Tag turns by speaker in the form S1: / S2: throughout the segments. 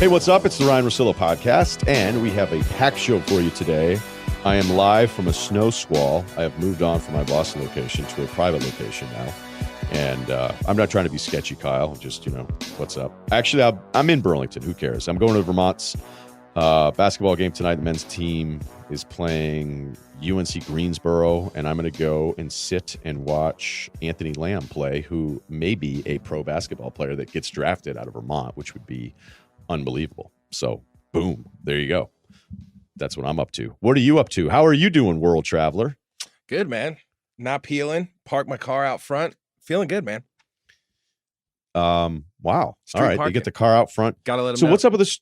S1: Hey, what's up? It's the Ryen Russillo podcast, and we have a packed show for you today. I am live from a snow squall. I have moved on from my Boston location to a private location now. And I'm not trying to be sketchy, Kyle. Just, what's up? Actually, I'm in Burlington. Who cares? I'm going to Vermont's basketball game tonight. The men's team is playing UNC Greensboro, and I'm going to go and sit and watch Anthony Lamb play, who may be a pro basketball player that gets drafted out of Vermont, which would be unbelievable. So, boom, there you go. That's what I'm up to. What are you up to? How are you doing, world traveler?
S2: Good, man. Not peeling. Parked my car out front. Feeling good, man.
S1: Wow.
S2: Street
S1: All right.
S2: parking.
S1: They get the car out front.
S2: Gotta let them
S1: So
S2: know.
S1: what's up with this?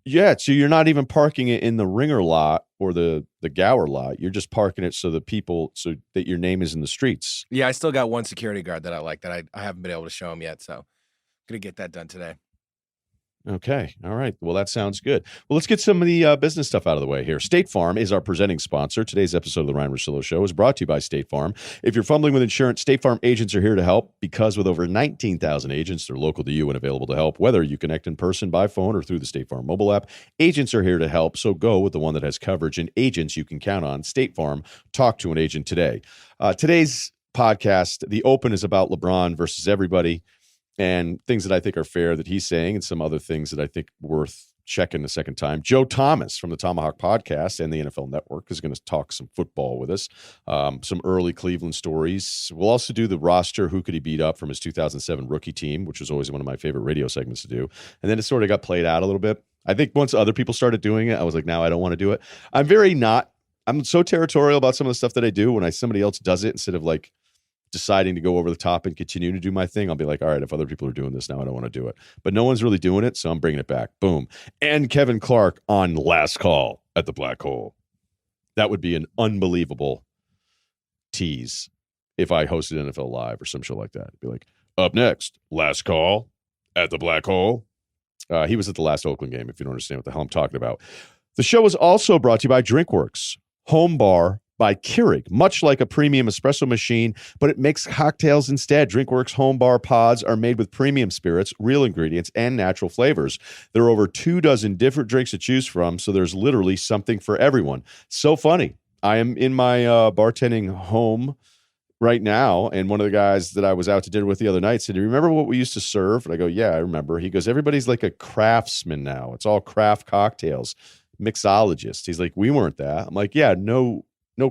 S1: Yeah. So you're not even parking it in the Ringer lot or the Gower lot. You're just parking it so that your name is in the streets.
S2: Yeah, I still got one security guard that I like that I haven't been able to show him yet. So I'm going to get that done today.
S1: Okay. All right. Well, that sounds good. Well, let's get some of the business stuff out of the way here. State Farm is our presenting sponsor. Today's episode of the Ryen Russillo Show is brought to you by State Farm. If you're fumbling with insurance, State Farm agents are here to help because with over 19,000 agents, they're local to you and available to help. Whether you connect in person, by phone, or through the State Farm mobile app, agents are here to help. So go with the one that has coverage and agents you can count on. State Farm. Talk to an agent today. Today's podcast, the open is about LeBron versus everybody. And things that I think are fair that he's saying and some other things that I think worth checking a second time. Joe Thomas from the Tomahawk Podcast and the NFL Network is going to talk some football with us, some early Cleveland stories. We'll also do the roster, who could he beat up from his 2007 rookie team, which was always one of my favorite radio segments to do. And then it sort of got played out a little bit. I think once other people started doing it, I was like, now I don't want to do it. I'm so territorial about some of the stuff that I do when somebody else does it instead of like deciding to go over the top and continue to do my thing. I'll be like, all right, if other people are doing this now, I don't want to do it. But no one's really doing it, so I'm bringing it back. Boom. And Kevin Clarke on Last Call at the Black Hole. That would be an unbelievable tease if I hosted NFL Live or some show like that. It'd be like, up next, Last Call at the Black Hole. He was at the last Oakland game, if you don't understand what the hell I'm talking about. The show is also brought to you by DrinkWorks, home bar by Keurig, much like a premium espresso machine, but it makes cocktails instead. DrinkWorks home bar pods are made with premium spirits, real ingredients, and natural flavors. There are over 24 different drinks to choose from, so there's literally something for everyone. So funny. I am in my bartending home right now, and one of the guys that I was out to dinner with the other night said, do you remember what we used to serve? And I go, yeah, I remember. He goes, everybody's like a craftsman now. It's all craft cocktails, mixologist. He's like, we weren't that. I'm like, yeah, no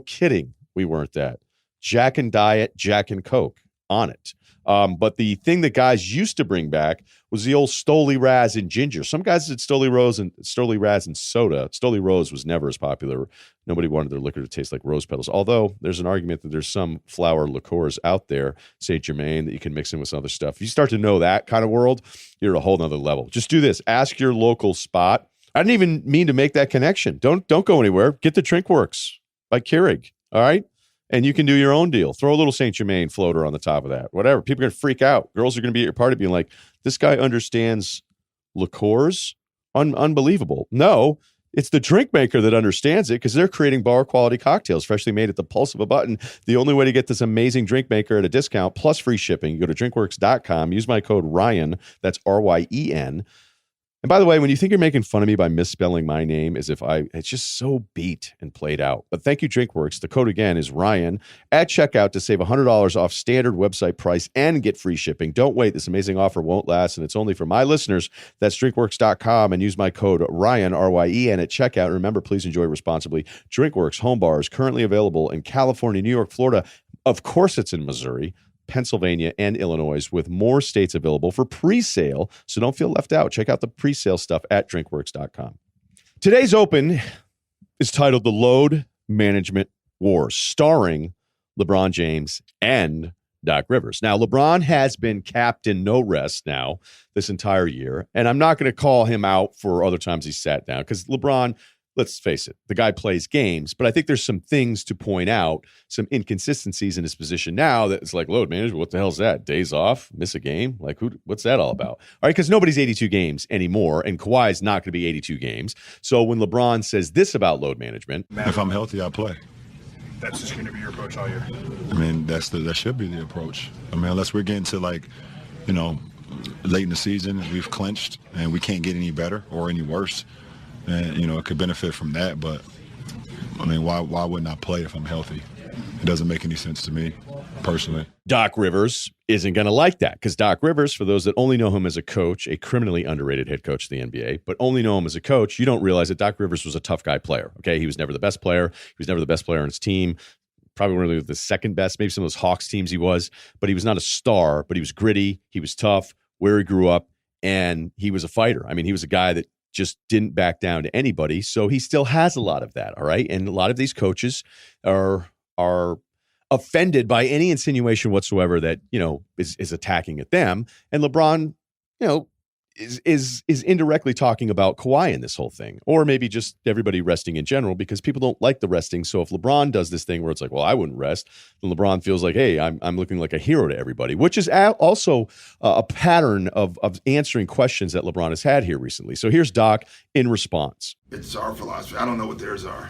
S1: kidding, we weren't that. Jack and Diet, Jack and Coke on it. But the thing that guys used to bring back was the old Stoli Raz and ginger. Some guys did Stoli Raz and soda. Stoli Rose was never as popular. Nobody wanted their liquor to taste like rose petals. Although there's an argument that there's some flower liqueurs out there, Saint Germain, that you can mix in with some other stuff. If you start to know that kind of world, you're at a whole nother level. Just do this. Ask your local spot. I didn't even mean to make that connection. Don't go anywhere. Get the DrinkWorks by Keurig, all right? And you can do your own deal. Throw a little Saint Germain floater on the top of that. Whatever. People are going to freak out. Girls are going to be at your party being like, this guy understands liqueurs? Unbelievable. No, it's the drink maker that understands it because they're creating bar-quality cocktails freshly made at the pulse of a button. The only way to get this amazing drink maker at a discount plus free shipping, you go to drinkworks.com. Use my code Ryen. That's RYEN. And by the way, when you think you're making fun of me by misspelling my name as if it's just so beat and played out. But thank you, DrinkWorks. The code again is Ryen at checkout to save $100 off standard website price and get free shipping. Don't wait. This amazing offer won't last, and it's only for my listeners. That's drinkworks.com and use my code Ryen, RYEN at checkout. And remember, please enjoy responsibly. DrinkWorks Home Bar is currently available in California, New York, Florida. Of course, it's in Missouri, Pennsylvania, and Illinois, with more states available for pre-sale. So don't feel left out. Check out the pre-sale stuff at drinkworks.com. Today's open is titled The Load Management Wars, starring LeBron James and Doc Rivers. Now, LeBron has been captain no rest now this entire year, and I'm not going to call him out for other times he sat down because LeBron, let's face it, the guy plays games, but I think there's some things to point out, some inconsistencies in his position now that it's like, load management, what the hell is that? Days off? Miss a game? Like, what's that all about? All right, because nobody's 82 games anymore, and Kawhi's not going to be 82 games. So when LeBron says this about load management,
S3: if I'm healthy, I play.
S4: That's just going to be your approach all year.
S3: I mean, that should be the approach. I mean, unless we're getting to late in the season, we've clinched, and we can't get any better or any worse. And, it could benefit from that. But, I mean, why wouldn't I play if I'm healthy? It doesn't make any sense to me, personally.
S1: Doc Rivers isn't going to like that because Doc Rivers, for those that only know him as a coach, a criminally underrated head coach of the NBA, but only know him as a coach, you don't realize that Doc Rivers was a tough guy player, okay? He was never the best player. He was never the best player on his team. Probably really the second best, maybe some of those Hawks teams he was, but he was not a star, but he was gritty. He was tough where he grew up, and he was a fighter. I mean, he was a guy that just didn't back down to anybody, so he still has a lot of that, all right? And a lot of these coaches are offended by any insinuation whatsoever that, is attacking at them. And LeBron, is indirectly talking about Kawhi in this whole thing, or maybe just everybody resting in general, because people don't like the resting. So if LeBron does this thing where it's like, well, I wouldn't rest, then LeBron feels like, hey, I'm looking like a hero to everybody, which is also a pattern of answering questions that LeBron has had here recently. So here's Doc in response.
S5: It's our philosophy. I don't know what theirs are.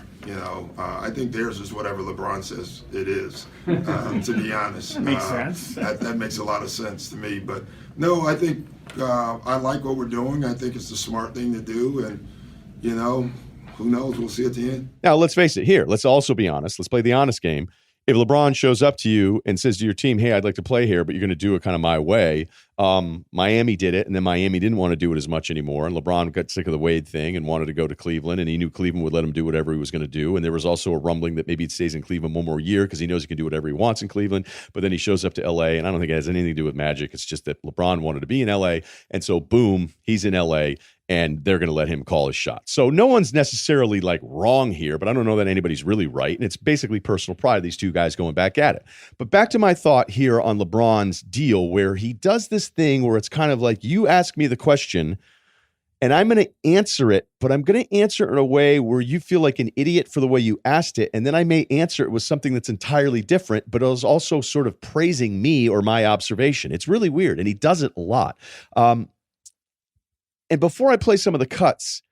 S5: I think theirs is whatever LeBron says it is, to be honest.
S4: Makes sense.
S5: That makes a lot of sense to me. But no, I think I like what we're doing. I think it's the smart thing to do. And, who knows? We'll see at the end.
S1: Now, let's face it here. Let's also be honest. Let's play the honest game. If LeBron shows up to you and says to your team, hey, I'd like to play here, but you're going to do it kind of my way. Miami did it, and then Miami didn't want to do it as much anymore. And LeBron got sick of the Wade thing and wanted to go to Cleveland, and he knew Cleveland would let him do whatever he was going to do. And there was also a rumbling that maybe he stays in Cleveland one more year because he knows he can do whatever he wants in Cleveland. But then he shows up to L.A., and I don't think it has anything to do with magic. It's just that LeBron wanted to be in L.A., and so boom, he's in L.A., and they're going to let him call his shot. So no one's necessarily wrong here, but I don't know that anybody's really right. And it's basically personal pride, these two guys going back at it. But back to my thought here on LeBron's deal, where he does this thing where it's kind of like, you ask me the question and I'm going to answer it, but I'm going to answer it in a way where you feel like an idiot for the way you asked it. And then I may answer it with something that's entirely different, but it was also sort of praising me or my observation. It's really weird. And he does it a lot. And before I play some of the cuts,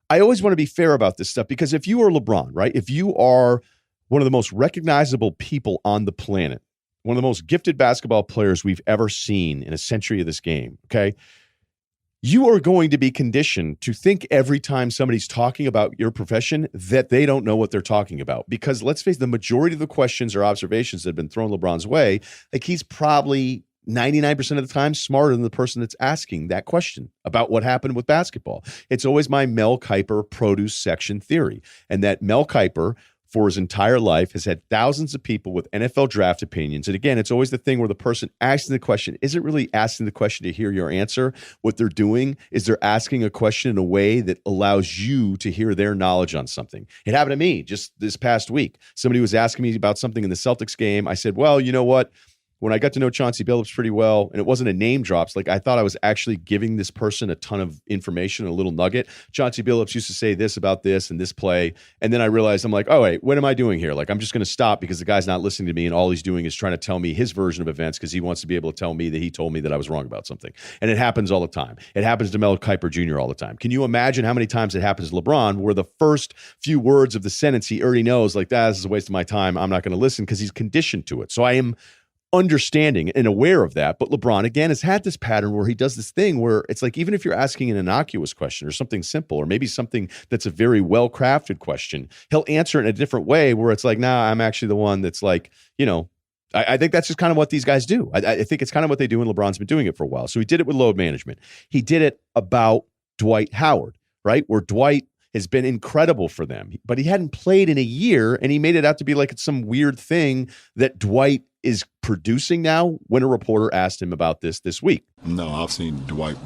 S1: I always want to be fair about this stuff, because if you are LeBron, right, if you are one of the most recognizable people on the planet, one of the most gifted basketball players we've ever seen in a century of this game, okay, you are going to be conditioned to think every time somebody's talking about your profession that they don't know what they're talking about. Because let's face it, the majority of the questions or observations that have been thrown LeBron's way, he's probably 99% of the time smarter than the person that's asking that question about what happened with basketball. It's always my Mel Kiper produce section theory. And that Mel Kiper, for his entire life, has had thousands of people with NFL draft opinions. And again, it's always the thing where the person asking the question isn't really asking the question to hear your answer. What they're doing is they're asking a question in a way that allows you to hear their knowledge on something. It happened to me just this past week. Somebody was asking me about something in the Celtics game. I said, well, you know what? When I got to know Chauncey Billups pretty well, and it wasn't a name drops, I thought I was actually giving this person a ton of information, a little nugget. Chauncey Billups used to say this about this and this play. And then I realized, I'm like, oh, wait, what am I doing here? I'm just going to stop because the guy's not listening to me, and all he's doing is trying to tell me his version of events because he wants to be able to tell me that he told me that I was wrong about something. And it happens all the time. It happens to Mel Kiper Jr. all the time. Can you imagine how many times it happens to LeBron where the first few words of the sentence he already knows, this is a waste of my time, I'm not going to listen, because he's conditioned to it. So I am understanding and aware of that. But LeBron, again, has had this pattern where he does this thing where it's like, even if you're asking an innocuous question or something simple, or maybe something that's a very well-crafted question, he'll answer it in a different way where it's like, nah, I'm actually the one that's I think that's just kind of what these guys do. I think it's kind of what they do, and LeBron's been doing it for a while. So he did it with load management. He did it about Dwight Howard, right? Where Dwight has been incredible for them, but he hadn't played in a year, and he made it out to be like it's some weird thing that Dwight is producing now, when a reporter asked him about this week.
S3: No, I've seen Dwight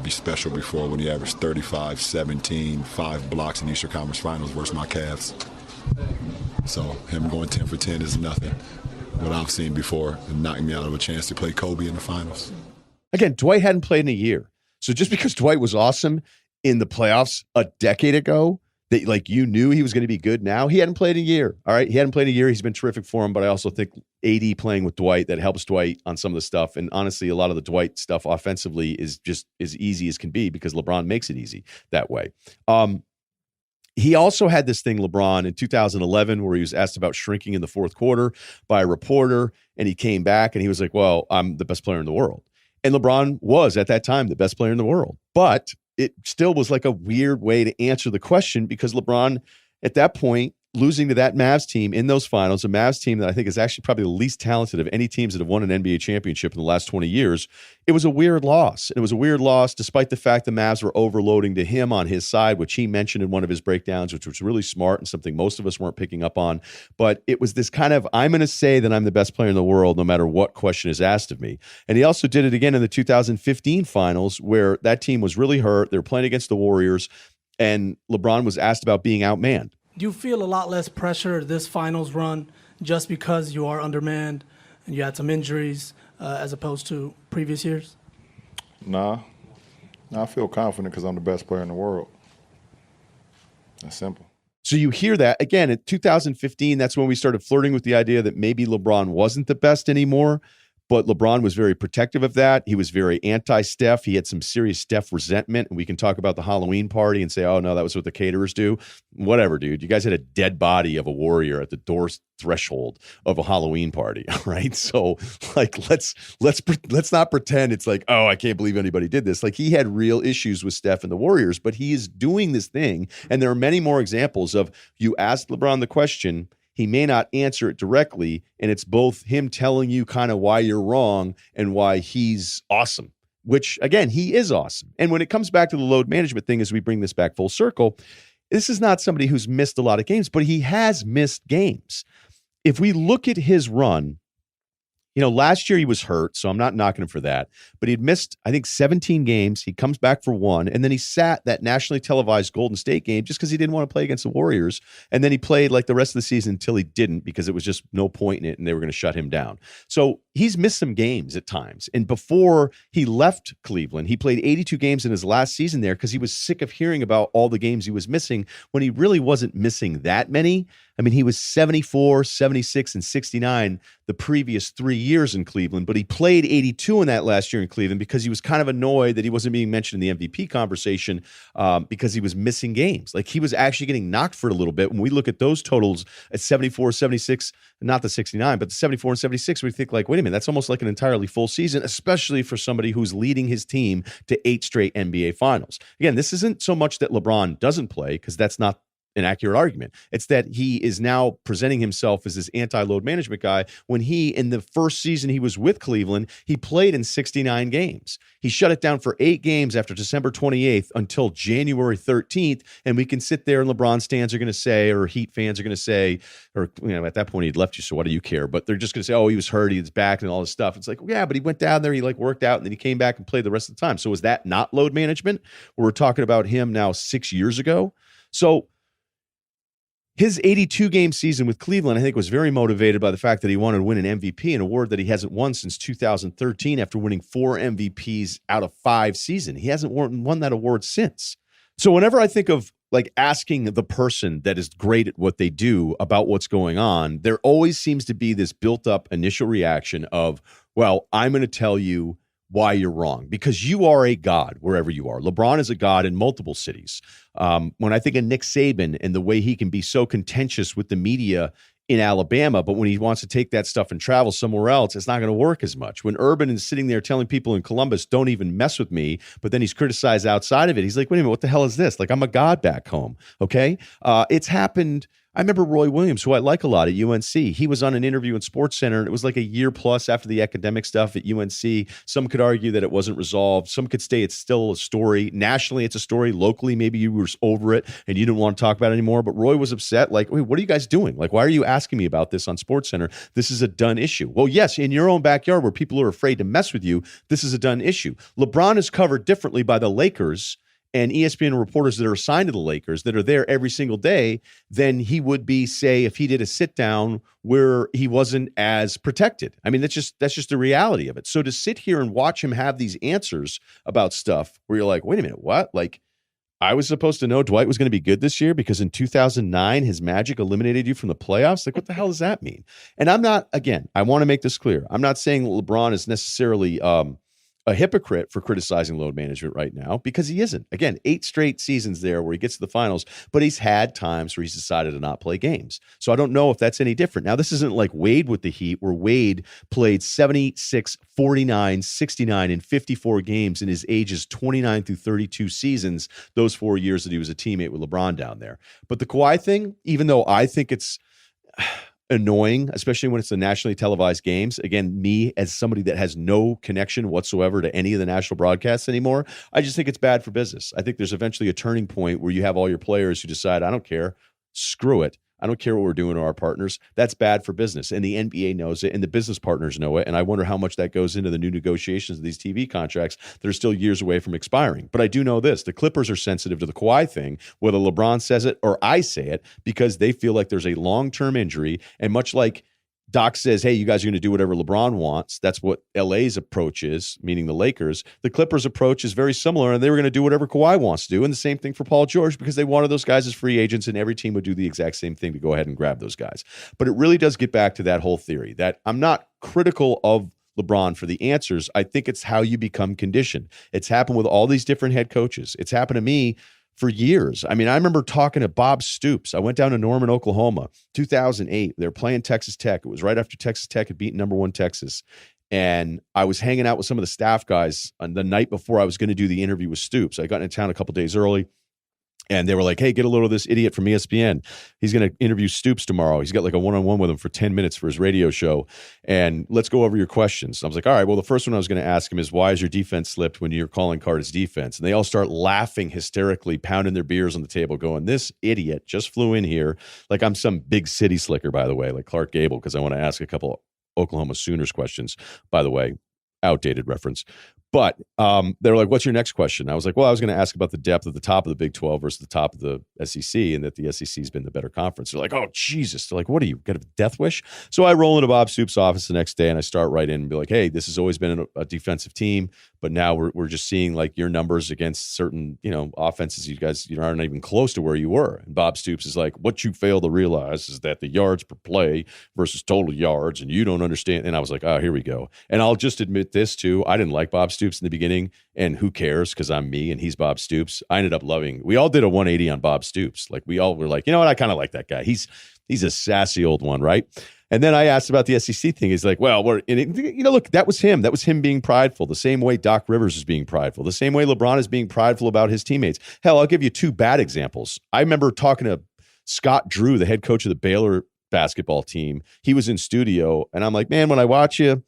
S3: be special before when he averaged 35, 17, 5 blocks in the Eastern Conference Finals versus my Cavs. So him going 10 for 10 is nothing. What I've seen before, and knocking me out of a chance to play Kobe in the finals.
S1: Again, Dwight hadn't played in a year. So just because Dwight was awesome in the playoffs a decade ago, that you knew he was going to be good now, he hadn't played in a year. All right. He hadn't played in a year. He's been terrific for him. But I also think AD playing with Dwight, that helps Dwight on some of the stuff. And honestly, a lot of the Dwight stuff offensively is just as easy as can be because LeBron makes it easy that way. He also had this thing, LeBron, in 2011, where he was asked about shrinking in the fourth quarter by a reporter, and he came back and he was like, well, I'm the best player in the world. And LeBron was at that time the best player in the world. But it still was like a weird way to answer the question because LeBron at that point, losing to that Mavs team in those finals, a Mavs team that I think is actually probably the least talented of any teams that have won an NBA championship in the last 20 years, it was a weird loss. And it was a weird loss despite the fact the Mavs were overloading to him on his side, which he mentioned in one of his breakdowns, which was really smart and something most of us weren't picking up on. But it was this kind of, I'm going to say that I'm the best player in the world no matter what question is asked of me. And he also did it again in the 2015 finals where that team was really hurt. They were playing against the Warriors, and LeBron was asked about being outmanned.
S6: Do you feel a lot less pressure this finals run just because you are undermanned and you had some injuries as opposed to previous years?
S7: Nah, I feel confident because I'm the best player in the world. That's simple.
S1: So you hear that again in 2015. That's when we started flirting with the idea that maybe LeBron wasn't the best anymore. But LeBron was very protective of that. He was very anti-Steph. He had some serious Steph resentment. And we can talk about the Halloween party and say, oh, no, that was what the caterers do. Whatever, dude. You guys had a dead body of a warrior at the door threshold of a Halloween party, all right? So, like, let's not pretend it's like, oh, I can't believe anybody did this. Like, he had real issues with Steph and the Warriors, but he is doing this thing. And there are many more examples of you asked LeBron the question, he may not answer it directly, and it's both him telling you kind of why you're wrong and why he's awesome, which, again, he is awesome. And when it comes back to the load management thing, as we bring this back full circle, this is not somebody who's missed a lot of games, but he has missed games. If we look at his run, last year he was hurt, so I'm not knocking him for that. But he'd missed, I think, 17 games. He comes back for one, and then he sat that nationally televised Golden State game just because he didn't want to play against the Warriors. And then he played like the rest of the season until he didn't because it was just no point in it, and they were going to shut him down. So he's missed some games at times. And before he left Cleveland, he played 82 games in his last season there because he was sick of hearing about all the games he was missing when he really wasn't missing that many. I mean, he was 74, 76, and 69 the previous 3 years in Cleveland, but he played 82 in that last year in Cleveland because he was kind of annoyed that he wasn't being mentioned in the MVP conversation because he was missing games. Like, he was actually getting knocked for it a little bit. When we look at those totals at 74, 76, not the 69, but the 74 and 76, we think like, wait a minute, that's almost like an entirely full season, especially for somebody who's leading his team to 8 straight NBA finals. Again, this isn't so much that LeBron doesn't play, because that's not an accurate argument. It's that he is now presenting himself as this anti-load management guy when he, in the first season he was with Cleveland, he played in 69 games. He shut it down for 8 games after December 28th until January 13th. And we can sit there and LeBron stands are going to say, or Heat fans are going to say, or, at that point he'd left you, so what do you care? But they're just going to say, oh, he was hurt, he was back and all this stuff. It's like, yeah, but he went down there, he worked out, and then he came back and played the rest of the time. So is that not load management? We're talking about him now 6 years ago. So his 82-game season with Cleveland, I think, was very motivated by the fact that he wanted to win an MVP, an award that he hasn't won since 2013 after winning 4 MVPs out of 5 seasons. He hasn't won that award since. So whenever I think of asking the person that is great at what they do about what's going on, there always seems to be this built-up initial reaction of, well, I'm going to tell you why you're wrong, because you are a god wherever you are. LeBron is a god in multiple cities. When I think of Nick Saban and the way he can be so contentious with the media in Alabama, but when he wants to take that stuff and travel somewhere else, it's not going to work as much. When Urban is sitting there telling people in Columbus, don't even mess with me, but then he's criticized outside of it, he's like, wait a minute, what the hell is this? Like, I'm a god back home, okay? It's happened. I remember Roy Williams, who I like a lot at UNC. He was on an interview in SportsCenter, and it was like a year plus after the academic stuff at UNC. Some could argue that it wasn't resolved. Some could say it's still a story. Nationally, it's a story. Locally, maybe you were over it and you didn't want to talk about it anymore. But Roy was upset. Like, wait, what are you guys doing? Like, why are you asking me about this on SportsCenter? This is a done issue. Well, yes, in your own backyard where people are afraid to mess with you, this is a done issue. LeBron is covered differently by the Lakers and ESPN reporters that are assigned to the Lakers that are there every single day than he would be, say, if he did a sit down where he wasn't as protected. I mean, that's just the reality of it. So to sit here and watch him have these answers about stuff where you're like, wait a minute, what? Like, I was supposed to know Dwight was going to be good this year because in 2009, his Magic eliminated you from the playoffs? Like, what the hell does that mean? And I'm not, again, I want to make this clear. I'm not saying LeBron is necessarily a hypocrite for criticizing load management right now because he isn't. Again, 8 straight seasons there where he gets to the finals, but he's had times where he's decided to not play games. So I don't know if that's any different. Now, this isn't like Wade with the Heat, where Wade played 76, 49, 69, and 54 games in his ages 29 through 32 seasons, those 4 years that he was a teammate with LeBron down there. But the Kawhi thing, even though I think it's annoying, especially when it's the nationally televised games. Again, me as somebody that has no connection whatsoever to any of the national broadcasts anymore, I just think it's bad for business. I think there's eventually a turning point where you have all your players who decide, I don't care, screw it. I don't care what we're doing to our partners. That's bad for business. And the NBA knows it, and the business partners know it. And I wonder how much that goes into the new negotiations of these TV contracts that are still years away from expiring. But I do know this. The Clippers are sensitive to the Kawhi thing, whether LeBron says it or I say it, because they feel like there's a long-term injury. And much like Doc says, hey, you guys are going to do whatever LeBron wants. That's what LA's approach is, meaning the Lakers. The Clippers' approach is very similar, and they were going to do whatever Kawhi wants to do. And the same thing for Paul George, because they wanted those guys as free agents, and every team would do the exact same thing to go ahead and grab those guys. But it really does get back to that whole theory that I'm not critical of LeBron for the answers. I think it's how you become conditioned. It's happened with all these different head coaches. It's happened to me for years. I mean, I remember talking to Bob Stoops. I went down to Norman, Oklahoma, 2008. They were playing Texas Tech. It was right after Texas Tech had beaten number 1 Texas. And I was hanging out with some of the staff guys on the night before I was going to do the interview with Stoops. I got into town a couple days early. And they were like, hey, get a load of this idiot from ESPN. He's going to interview Stoops tomorrow. He's got like a one-on-one with him for 10 minutes for his radio show. And let's go over your questions. I was like, all right, well, the first one I was going to ask him is, why is your defense slipped when your calling card is defense? And they all start laughing hysterically, pounding their beers on the table, going, this idiot just flew in here. Like I'm some big city slicker, by the way, like Clarke Gable, because I want to ask a couple Oklahoma Sooners questions, by the way. Outdated reference. But they were like, what's your next question? I was like, well, I was going to ask about the depth at the top of the Big 12 versus the top of the SEC, and that the SEC has been the better conference. They're like, oh, Jesus. They're like, what are you, got a death wish? So I roll into Bob Stoops' office the next day, and I start right in and be like, hey, this has always been a defensive team, but now we're just seeing like your numbers against certain, offenses. You guys, aren't even close to where you were. And Bob Stoops is like, what you fail to realize is that the yards per play versus total yards, and you don't understand. And I was like, oh, here we go. And I'll just admit this too. I didn't like Bob Stoops in the beginning, and who cares, because I'm me and he's Bob Stoops. I ended up we all did a 180 on Bob Stoops. Like we all were like, you know what, I kind of like that guy. He's a sassy old one, right? And then I asked about the SEC thing. He's like, well, look, that was him. That was him being prideful, the same way Doc Rivers is being prideful, the same way LeBron is being prideful about his teammates. Hell, I'll give you 2 bad examples. I remember talking to Scott Drew, the head coach of the Baylor basketball team. He was in studio, and I'm like, man, when I watch you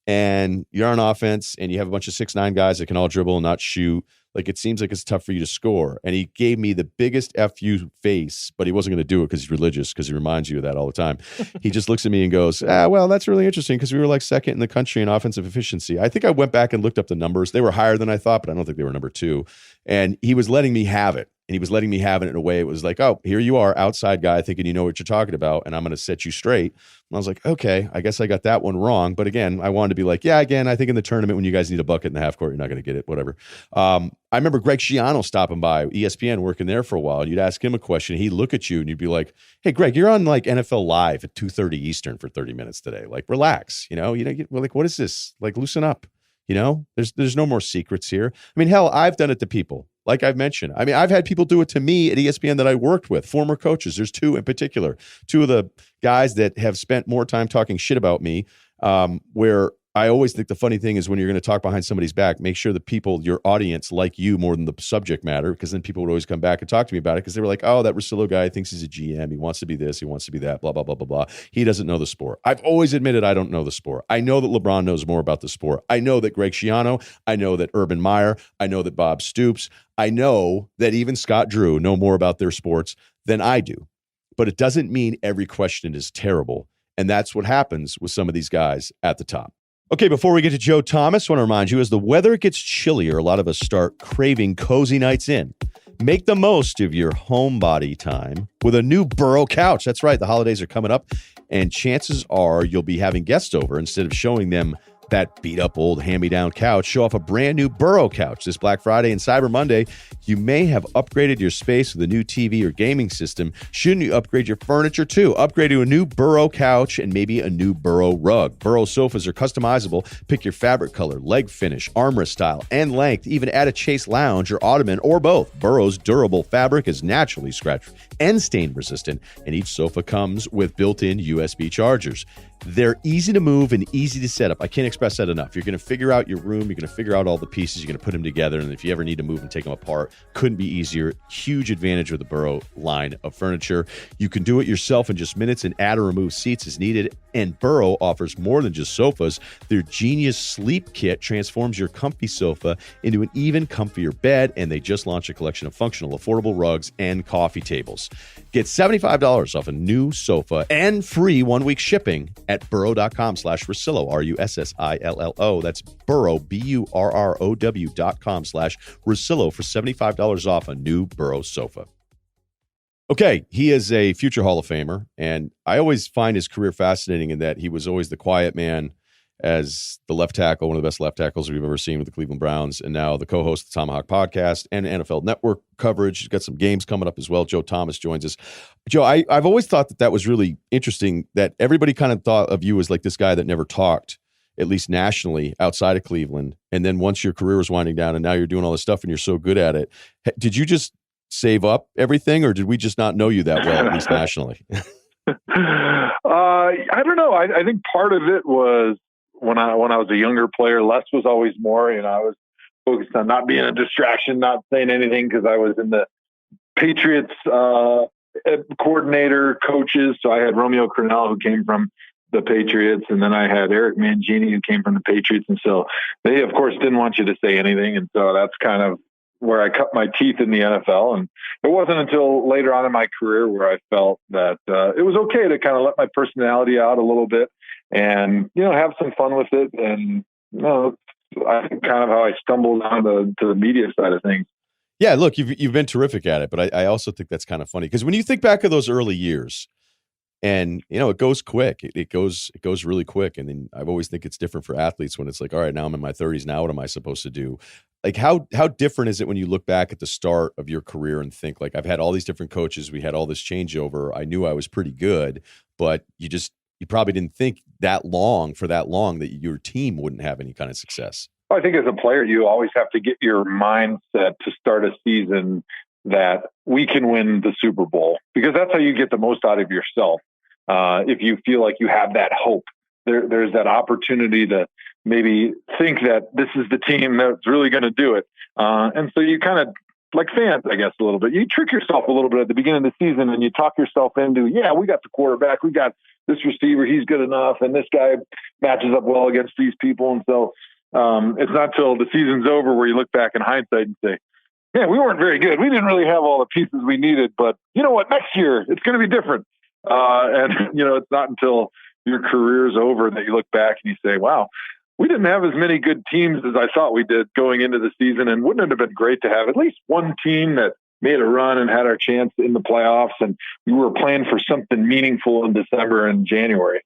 S1: and you're on offense and you have a bunch of 6'9" guys that can all dribble and not shoot, like it seems like it's tough for you to score. And he gave me the biggest FU face, but he wasn't going to do it because he's religious, because he reminds you of that all the time. He just looks at me and goes, well, that's really interesting because we were like second in the country in offensive efficiency. I think I went back and looked up the numbers. They were higher than I thought, but I don't think they were number 2. And he was letting me have it. And he was letting me have it in a way it was like, oh, here you are, outside guy, thinking you know what you're talking about, and I'm going to set you straight. And I was like, okay, I guess I got that one wrong. But again, I wanted to be like, yeah, again, I think in the tournament when you guys need a bucket in the half court, you're not going to get it, whatever. I remember Greg Schiano stopping by ESPN, working there for a while. And you'd ask him a question. He'd look at you and you'd be like, hey, Greg, you're on like NFL Live at 2:30 Eastern for 30 minutes today. Like, relax. We're like, what is this? Like, loosen up. There's no more secrets here. I mean, hell, I've done it to people. Like I've mentioned, I mean, I've had people do it to me at ESPN that I worked with, former coaches. There's 2 in particular, 2 of the guys that have spent more time talking shit about me, where I always think the funny thing is when you're going to talk behind somebody's back, make sure the people, your audience, like you more than the subject matter, because then people would always come back and talk to me about it because they were like, oh, that Russillo guy thinks he's a GM. He wants to be this. He wants to be that, blah, blah, blah, blah, blah. He doesn't know the sport. I've always admitted I don't know the sport. I know that LeBron knows more about the sport. I know that Greg Schiano. I know that Urban Meyer. I know that Bob Stoops. I know that even Scott Drew know more about their sports than I do. But it doesn't mean every question is terrible. And that's what happens with some of these guys at the top. Okay, before we get to Joe Thomas, I want to remind you, as the weather gets chillier, a lot of us start craving cozy nights in. Make the most of your homebody time with a new Burrow couch. That's right, the holidays are coming up, and chances are you'll be having guests over instead of showing them that beat up old hand-me-down couch, show off a brand new Burrow couch. This Black Friday and Cyber Monday, you may have upgraded your space with a new TV or gaming system. Shouldn't you upgrade your furniture too? Upgrade to a new Burrow couch and maybe a new Burrow rug. Burrow sofas are customizable. Pick your fabric color, leg finish, armrest style, and length. Even add a chase lounge or ottoman or both. Burrow's durable fabric is naturally scratch and stain resistant, and each sofa comes with built-in USB chargers. They're easy to move and easy to set up. I can't express that enough. You're going to figure out your room. You're going to figure out all the pieces. You're going to put them together. And if you ever need to move and take them apart, couldn't be easier. Huge advantage with the Burrow line of furniture. You can do it yourself in just minutes and add or remove seats as needed. And Burrow offers more than just sofas. Their Genius Sleep Kit transforms your comfy sofa into an even comfier bed. And they just launched a collection of functional, affordable rugs and coffee tables. Get $75 off a new sofa and free 1-week shipping at burrow.com/Russillo, Russillo. That's Burrow, BURROW.com/Russillo for $75 off a new Burrow sofa. Okay, he is a future Hall of Famer, and I always find his career fascinating in that he was always the quiet man as the left tackle, one of the best left tackles we've ever seen with the Cleveland Browns, and now the co-host of the Tomahawk Podcast and NFL Network coverage. He's got some games coming up as well. Joe Thomas joins us. Joe, I've always thought that was really interesting, that everybody kind of thought of you as like this guy that never talked, at least nationally, outside of Cleveland. And then once your career was winding down and now you're doing all this stuff and you're so good at it, did you just save up everything, or did we just not know you that well, at least nationally?
S8: I don't know. I think part of it was when I was a younger player, less was always more. You know, I was focused on not being a distraction, not saying anything, because I was in the Patriots coordinator, coaches. So I had Romeo Crennel, who came from the Patriots, and then I had Eric Mangini, who came from the Patriots. And so they, of course, didn't want you to say anything. And so that's kind of where I cut my teeth in the NFL. And it wasn't until later on in my career where I felt that it was okay to kind of let my personality out a little bit and, you know, have some fun with it. And, you know, I think kind of how I stumbled onto the media side of things.
S1: Yeah, look, you've been terrific at it, but I also think that's kind of funny because when you think back of those early years, and you know it goes quick, it goes really quick, and then I always think it's different for athletes when it's like, all right, now I'm in my 30s, now what am I supposed to do? Like how different is it when you look back at the start of your career and think like, I've had all these different coaches, we had all this changeover, I knew I was pretty good, but you probably didn't think that long that your team wouldn't have any kind of success.
S8: I think as a player, you always have to get your mindset to start a season that we can win the Super Bowl, because that's how you get the most out of yourself. If you feel like you have that hope, there's that opportunity to maybe think that this is the team that's really going to do it. And so you kind of, like fans, I guess, a little bit, you trick yourself a little bit at the beginning of the season and you talk yourself into, yeah, we got the quarterback, we got this receiver, he's good enough, and this guy matches up well against these people. And so it's not till the season's over where you look back in hindsight and say, yeah, we weren't very good. We didn't really have all the pieces we needed, but you know what? Next year, it's going to be different. And, you know, it's not until your career's over that you look back and you say, wow, we didn't have as many good teams as I thought we did going into the season. And wouldn't it have been great to have at least one team that made a run and had our chance in the playoffs, and we were playing for something meaningful in December and January.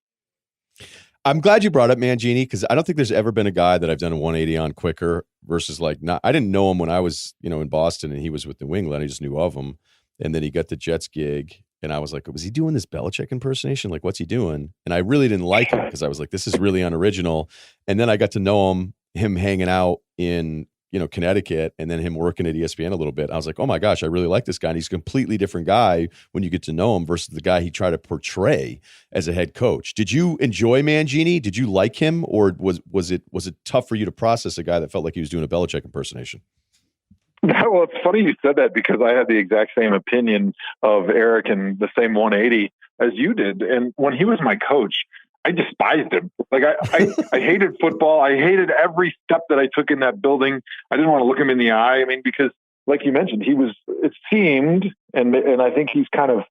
S1: I'm glad you brought up Mangini, because I don't think there's ever been a guy that I've done a 180 on quicker versus like not. I didn't know him when I was, you know, in Boston and he was with New England. I just knew of him. And then he got the Jets gig and I was like, was he doing this Belichick impersonation? Like, what's he doing? And I really didn't like him because I was like, this is really unoriginal. And then I got to know him hanging out in, you know, Connecticut, and then him working at ESPN a little bit. I was like, oh my gosh, I really like this guy. And he's a completely different guy when you get to know him versus the guy he tried to portray as a head coach. Did you enjoy Mangini? Did you like him, or was it tough for you to process a guy that felt like he was doing a Belichick impersonation?
S8: Well, it's funny you said that, because I had the exact same opinion of Eric and the same 180 as you did. And when he was my coach, I despised him. Like I hated football. I hated every step that I took in that building. I didn't want to look him in the eye. I mean, because like you mentioned, it seemed, and I think he's kind of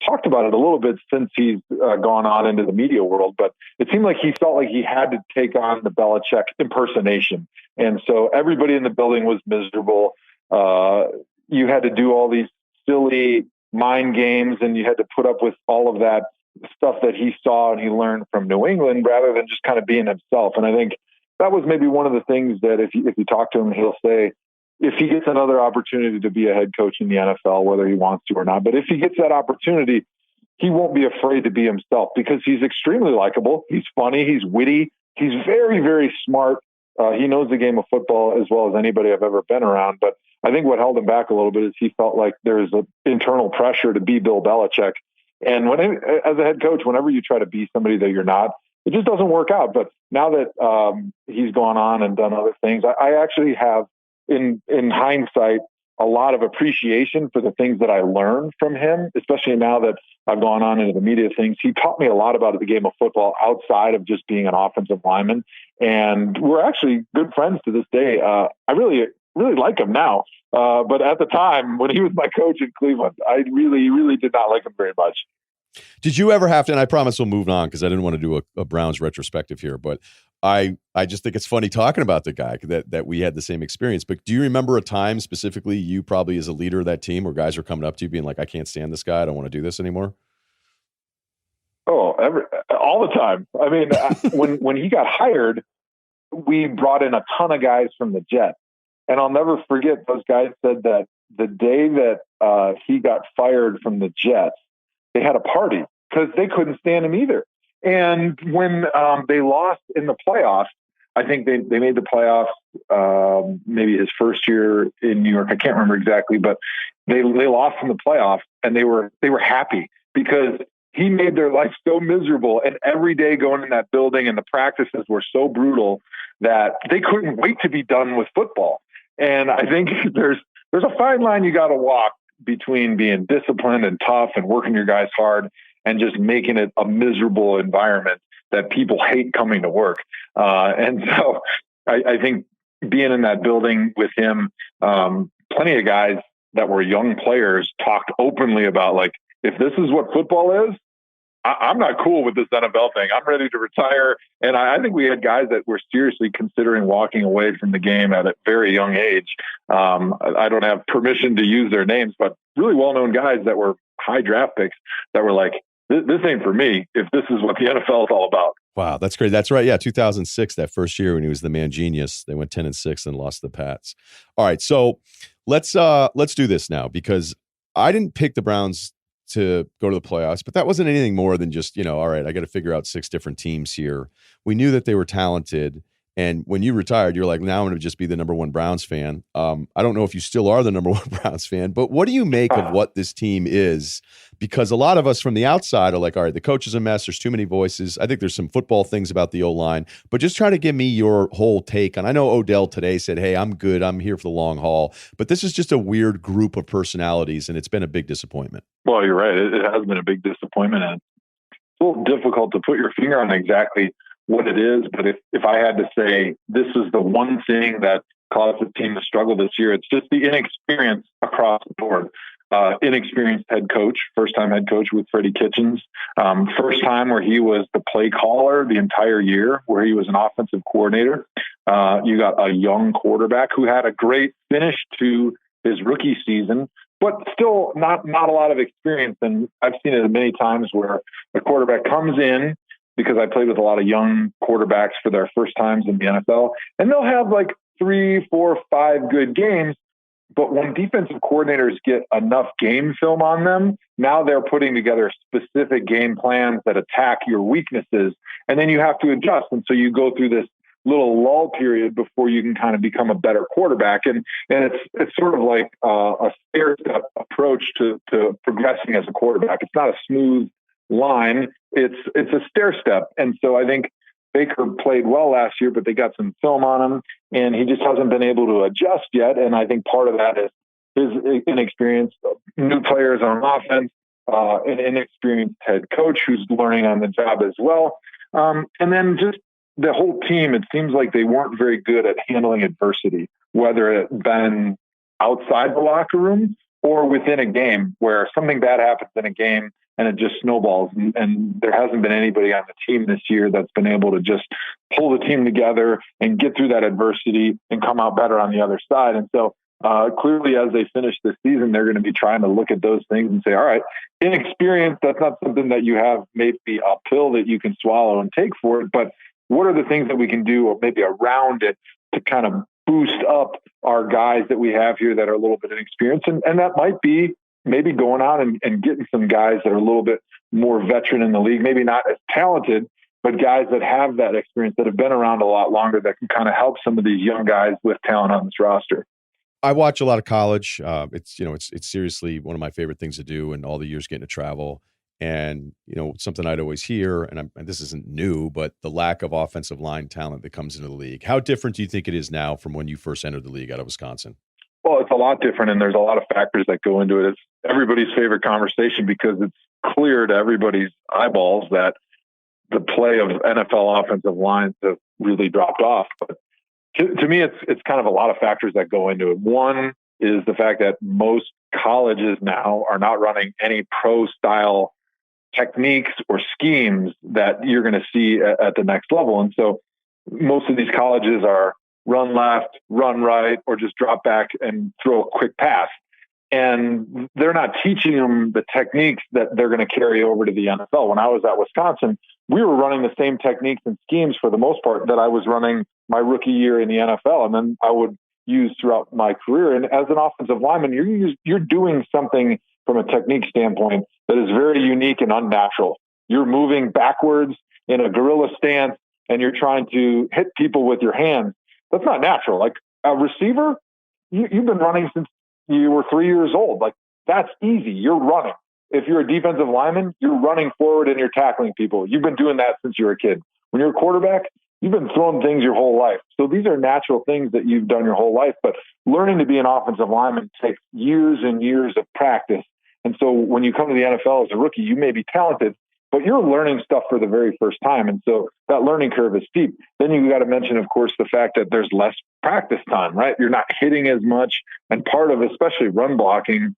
S8: talked about it a little bit since he's gone on into the media world, but it seemed like he felt like he had to take on the Belichick impersonation. And so everybody in the building was miserable. You had to do all these silly mind games, and you had to put up with all of that stuff that he saw and he learned from New England, rather than just kind of being himself. And I think that was maybe one of the things that if you talk to him, he'll say, if he gets another opportunity to be a head coach in the NFL, whether he wants to or not, but if he gets that opportunity, he won't be afraid to be himself because he's extremely likable. He's funny. He's witty. He's very, very smart. He knows the game of football as well as anybody I've ever been around. But I think what held him back a little bit is he felt like there's an internal pressure to be Bill Belichick. And as a head coach, whenever you try to be somebody that you're not, it just doesn't work out. But now that he's gone on and done other things, I actually have, in hindsight, a lot of appreciation for the things that I learned from him, especially now that I've gone on into the media things. He taught me a lot about the game of football outside of just being an offensive lineman. And we're actually good friends to this day. I really like him now. But at the time when he was my coach in Cleveland, I really did not like him very much.
S1: Did you ever have to, and I promise we'll move on because I didn't want to do a Browns retrospective here, but I just think it's funny talking about the guy that we had the same experience. But do you remember a time specifically, you probably as a leader of that team, where guys are coming up to you being like, I can't stand this guy, I don't want to do this anymore?
S8: Oh, all the time. I mean, when he got hired, we brought in a ton of guys from the Jets. And I'll never forget, those guys said that the day that he got fired from the Jets, they had a party because they couldn't stand him either. And when they lost in the playoffs, I think they made the playoffs maybe his first year in New York. I can't remember exactly, but they lost in the playoffs, and they were happy because he made their life so miserable. And every day going in that building and the practices were so brutal that they couldn't wait to be done with football. And I think there's a fine line you got to walk between being disciplined and tough and working your guys hard and just making it a miserable environment that people hate coming to work. And so I think being in that building with him, plenty of guys that were young players talked openly about, like, if this is what football is, I'm not cool with this NFL thing. I'm ready to retire. And I think we had guys that were seriously considering walking away from the game at a very young age. I don't have permission to use their names, but really well-known guys that were high draft picks that were like, this ain't for me if this is what the NFL is all about.
S1: Wow, that's great. That's right. Yeah, 2006, that first year when he was the Mcginest, they went 10-6 and lost the Pats. All right, so let's do this now, because I didn't pick the Browns to go to the playoffs, but that wasn't anything more than just, all right, I got to figure out 6 different teams here. We knew that they were talented. And when you retired, you're like, now I'm going to just be the number one Browns fan. I don't know if you still are the number one Browns fan, but what do you make of what this team is? Because a lot of us from the outside are like, all right, the coach is a mess. There's too many voices. I think there's some football things about the O-line, but just try to give me your whole take on, I know Odell today said, hey, I'm good. I'm here for the long haul, but this is just a weird group of personalities, and it's been a big disappointment.
S8: Well, you're right. It has been a big disappointment, and it's a little difficult to put your finger on exactly what it is. But if I had to say this is the one thing that caused the team to struggle this year, it's just the inexperience across the board. Inexperienced head coach, first-time head coach with Freddie Kitchens. First time where he was the play caller the entire year, where he was an offensive coordinator. You got a young quarterback who had a great finish to his rookie season, but still not a lot of experience. And I've seen it many times where a quarterback comes in, because I played with a lot of young quarterbacks for their first times in the NFL, and they'll have like 3, 4, 5 good games. But when defensive coordinators get enough game film on them, now they're putting together specific game plans that attack your weaknesses, and then you have to adjust. And so you go through this little lull period before you can kind of become a better quarterback. And it's sort of like a stair-step approach to progressing as a quarterback. It's not a smooth line. It's a stair step. And so I think Baker played well last year, but they got some film on him, and he just hasn't been able to adjust yet. And I think part of that is his inexperience, new players on offense, an inexperienced head coach who's learning on the job as well. And then just the whole team, it seems like they weren't very good at handling adversity, whether it been outside the locker room or within a game, where something bad happens in a game and it just snowballs. And there hasn't been anybody on the team this year that's been able to just pull the team together and get through that adversity and come out better on the other side. And so clearly, as they finish this season, they're going to be trying to look at those things and say, all right, inexperience, that's not something that you have maybe a pill that you can swallow and take for it, but what are the things that we can do or maybe around it to kind of boost up our guys that we have here that are a little bit inexperienced. And that might be maybe going out and getting some guys that are a little bit more veteran in the league, maybe not as talented, but guys that have that experience, that have been around a lot longer, that can kind of help some of these young guys with talent on this roster.
S1: I watch a lot of college. It's seriously one of my favorite things to do, and all the years getting to travel. And, something I'd always hear, and this isn't new, but the lack of offensive line talent that comes into the league. How different do you think it is now from when you first entered the league out of Wisconsin?
S8: Well, it's a lot different, and there's a lot of factors that go into it. It's everybody's favorite conversation because it's clear to everybody's eyeballs that the play of NFL offensive lines have really dropped off. But to me, it's kind of a lot of factors that go into it. One is the fact that most colleges now are not running any pro-style techniques or schemes that you're going to see at the next level. And so most of these colleges are run left, run right, or just drop back and throw a quick pass. And they're not teaching them the techniques that they're going to carry over to the NFL. When I was at Wisconsin, we were running the same techniques and schemes for the most part that I was running my rookie year in the NFL. And then I would use throughout my career. And as an offensive lineman, you're doing something from a technique standpoint that is very unique and unnatural. You're moving backwards in a gorilla stance and you're trying to hit people with your hands. That's not natural. Like a receiver, you've been running since you were 3 years old. Like that's easy. You're running. If you're a defensive lineman, you're running forward and you're tackling people. You've been doing that since you were a kid. When you're a quarterback, you've been throwing things your whole life. So these are natural things that you've done your whole life. But learning to be an offensive lineman takes years and years of practice. And so when you come to the NFL as a rookie, you may be talented, but you're learning stuff for the very first time. And so that learning curve is steep. Then you got to mention, of course, the fact that there's less practice time, right? You're not hitting as much. And part of, especially run blocking,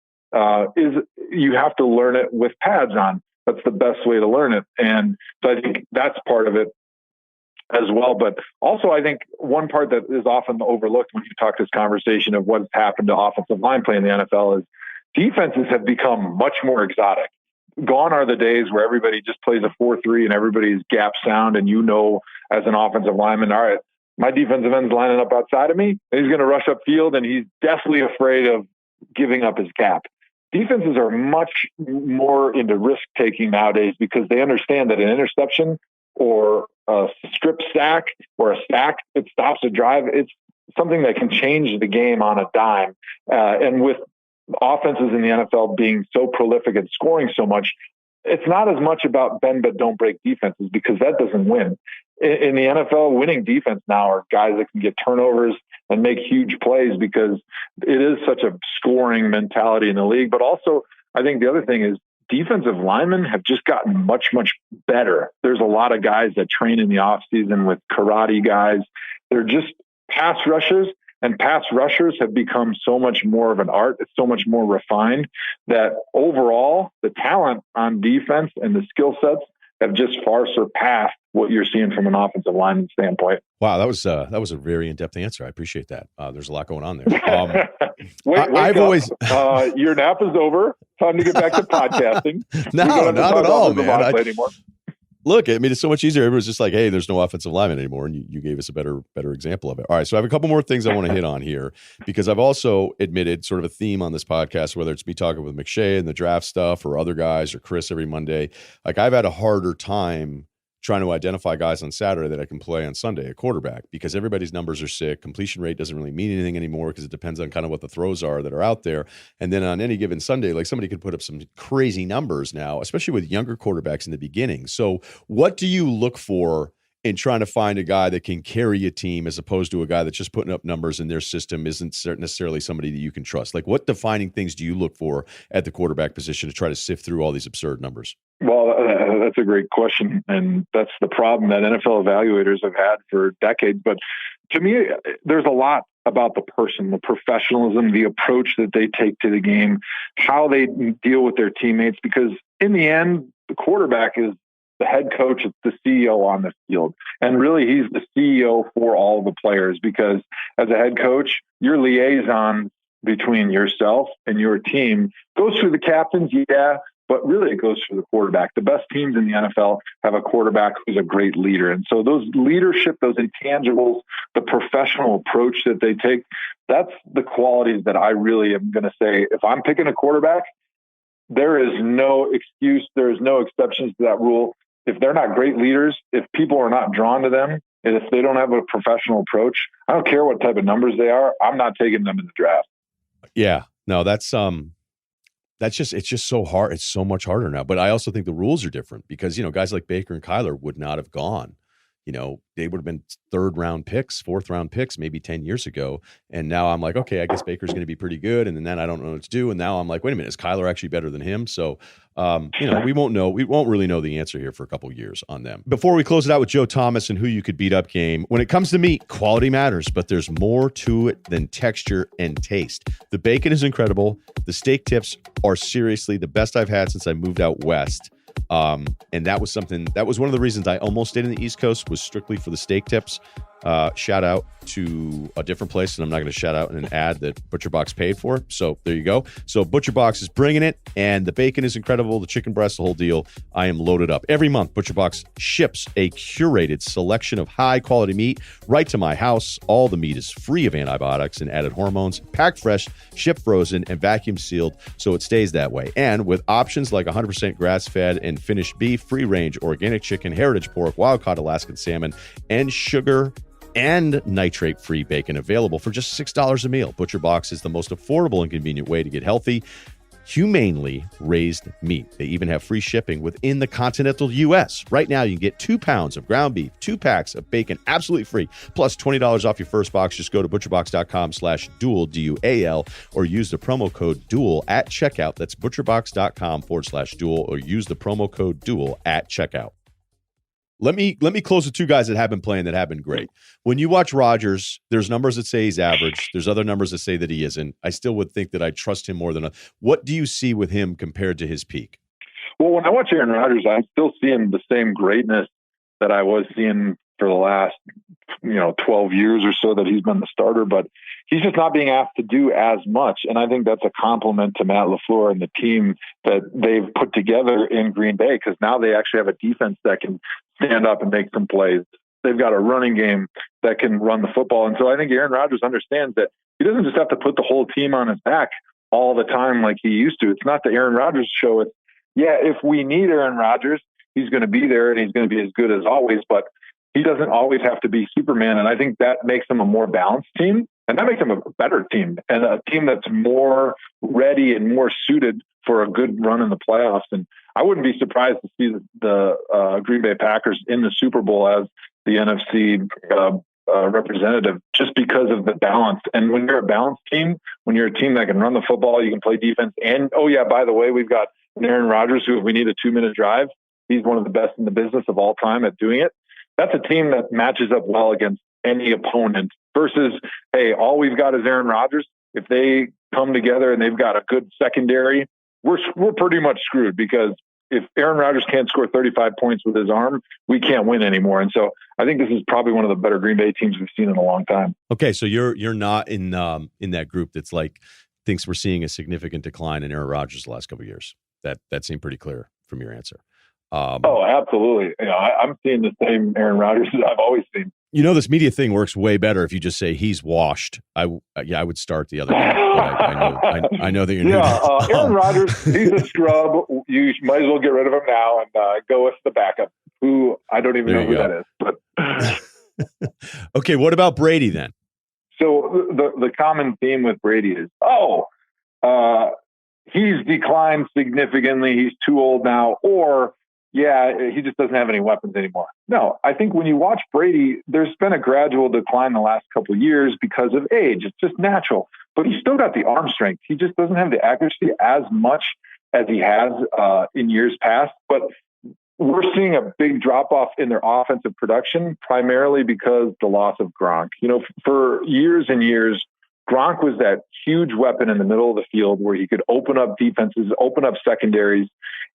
S8: is you have to learn it with pads on. That's the best way to learn it. And so I think that's part of it as well. But also, I think one part that is often overlooked when you talk this conversation of what's happened to offensive line play in the NFL is defenses have become much more exotic. Gone are the days where everybody just plays a 4-3 and everybody's gap sound. And as an offensive lineman, all right, my defensive end's lining up outside of me. And he's going to rush up field and he's definitely afraid of giving up his gap. Defenses are much more into risk taking nowadays because they understand that an interception or a strip sack or a sack that stops a drive, it's something that can change the game on a dime. And with offenses in the NFL being so prolific and scoring so much, it's not as much about bend but don't break defenses because that doesn't win. In the NFL, winning defense now are guys that can get turnovers and make huge plays because it is such a scoring mentality in the league. But also, I think the other thing is defensive linemen have just gotten much, much better. There's a lot of guys that train in the offseason with karate guys. They're just pass rushers. And pass rushers have become so much more of an art. It's so much more refined that overall the talent on defense and the skill sets have just far surpassed what you're seeing from an offensive lineman standpoint.
S1: Wow, that was a very in-depth answer. I appreciate that. There's a lot going on there.
S8: Your nap is over. Time to get back to podcasting.
S1: No, not at all, man.
S8: Anymore.
S1: Look, I mean, it's so much easier. Everyone's just like, hey, there's no offensive lineman anymore. And you gave us a better example of it. All right. So I have a couple more things I want to hit on here because I've also admitted sort of a theme on this podcast, whether it's me talking with McShay and the draft stuff or other guys or Chris every Monday. Like I've had a harder time trying to identify guys on Saturday that I can play on Sunday, a quarterback, because everybody's numbers are sick. Completion rate doesn't really mean anything anymore because it depends on kind of what the throws are that are out there. And then on any given Sunday, like somebody could put up some crazy numbers now, especially with younger quarterbacks in the beginning. So what do you look for in trying to find a guy that can carry a team as opposed to a guy that's just putting up numbers in their system isn't necessarily somebody that you can trust? Like what defining things do you look for at the quarterback position to try to sift through all these absurd numbers?
S8: Well, that's a great question. And that's the problem that NFL evaluators have had for decades. But to me, there's a lot about the person, the professionalism, the approach that they take to the game, how they deal with their teammates, because in the end, the quarterback is the head coach, it's the CEO on the field. And really, he's the CEO for all the players because as a head coach, your liaison between yourself and your team goes through the captains, yeah, but really it goes for the quarterback. The best teams in the NFL have a quarterback who's a great leader. And so those leadership, those intangibles, the professional approach that they take, that's the qualities that I really am going to say, if I'm picking a quarterback, there is no excuse. There's no exceptions to that rule. If they're not great leaders, if people are not drawn to them, and if they don't have a professional approach, I don't care what type of numbers they are, I'm not taking them in the draft.
S1: Yeah, no, it's just so hard. It's so much harder now. But I also think the rules are different because, guys like Baker and Kyler would not have gone. They would have been 3rd round picks, 4th round picks, maybe 10 years ago. And now I'm like, okay, I guess Baker's going to be pretty good. And then I don't know what to do. And now I'm like, wait a minute, is Kyler actually better than him? So, we won't know. We won't really know the answer here for a couple years on them. Before we close it out with Joe Thomas and who you could beat up game, when it comes to meat, quality matters, but there's more to it than texture and taste. The bacon is incredible. The steak tips are seriously the best I've had since I moved out west. And that was one of the reasons I almost stayed in the East Coast, was strictly for the steak tips. Shout out to a different place, and I'm not going to shout out in an ad that ButcherBox paid for. So there you go. So ButcherBox is bringing it, and the bacon is incredible. The chicken breast, the whole deal. I am loaded up. Every month, ButcherBox ships a curated selection of high-quality meat right to my house. All the meat is free of antibiotics and added hormones, packed fresh, shipped frozen, and vacuum sealed, so it stays that way. And with options like 100% grass-fed and finished beef, free-range organic chicken, heritage pork, wild-caught Alaskan salmon, and sugar and nitrate-free bacon available for just $6 a meal. ButcherBox is the most affordable and convenient way to get healthy, humanely raised meat. They even have free shipping within the continental U.S. Right now, you can get 2 pounds of ground beef, 2 packs of bacon, absolutely free, plus $20 off your first box. Just go to butcherbox.com/dual, D-U-A-L, or use the promo code DUAL at checkout. That's butcherbox.com/dual, or use the promo code DUAL at checkout. Let me close with 2 guys that have been playing that have been great. When you watch Rodgers, there's numbers that say he's average. There's other numbers that say that he isn't. I still would think that I trust him more than what do you see with him compared to his peak?
S8: Well, when I watch Aaron Rodgers, I'm still seeing the same greatness that I was seeing for the last, 12 years or so that he's been the starter, but he's just not being asked to do as much. And I think that's a compliment to Matt LaFleur and the team that they've put together in Green Bay, because now they actually have a defense that can stand up and make some plays. They've got a running game that can run the football. And so I think Aaron Rodgers understands that he doesn't just have to put the whole team on his back all the time like he used to. It's not the Aaron Rodgers show. It's, if we need Aaron Rodgers, he's going to be there and he's going to be as good as always, but he doesn't always have to be Superman. And I think that makes him a more balanced team, and that makes him a better team, and a team that's more ready and more suited for a good run in the playoffs. And I wouldn't be surprised to see the Green Bay Packers in the Super Bowl as the NFC representative, just because of the balance. And when you're a balanced team, when you're a team that can run the football, you can play defense. And, by the way, we've got Aaron Rodgers, who, if we need a 2-minute drive, he's one of the best in the business of all time at doing it. That's a team that matches up well against any opponent versus, hey, all we've got is Aaron Rodgers. If they come together and they've got a good secondary, we're pretty much screwed, because if Aaron Rodgers can't score 35 points with his arm, we can't win anymore. And so I think this is probably one of the better Green Bay teams we've seen in a long time. Okay, so you're not in that group that's like thinks we're seeing a significant decline in Aaron Rodgers the last couple of years. That seemed pretty clear from your answer. Absolutely. I'm seeing the same Aaron Rodgers that I've always seen.
S1: This media thing works way better if you just say he's washed. I would start the other way. I know that you're new.
S8: Aaron Rodgers, he's a scrub. You might as well get rid of him now and go with the backup, who I don't even know who that is. But
S1: okay, what about Brady then?
S8: So the common theme with Brady is, he's declined significantly. He's too old now, or he just doesn't have any weapons anymore. No, I think when you watch Brady, there's been a gradual decline the last couple of years because of age. It's just natural. But he's still got the arm strength. He just doesn't have the accuracy as much as he has in years past. But we're seeing a big drop-off in their offensive production, primarily because the loss of Gronk. For years and years, Gronk was that huge weapon in the middle of the field where he could open up defenses, open up secondaries,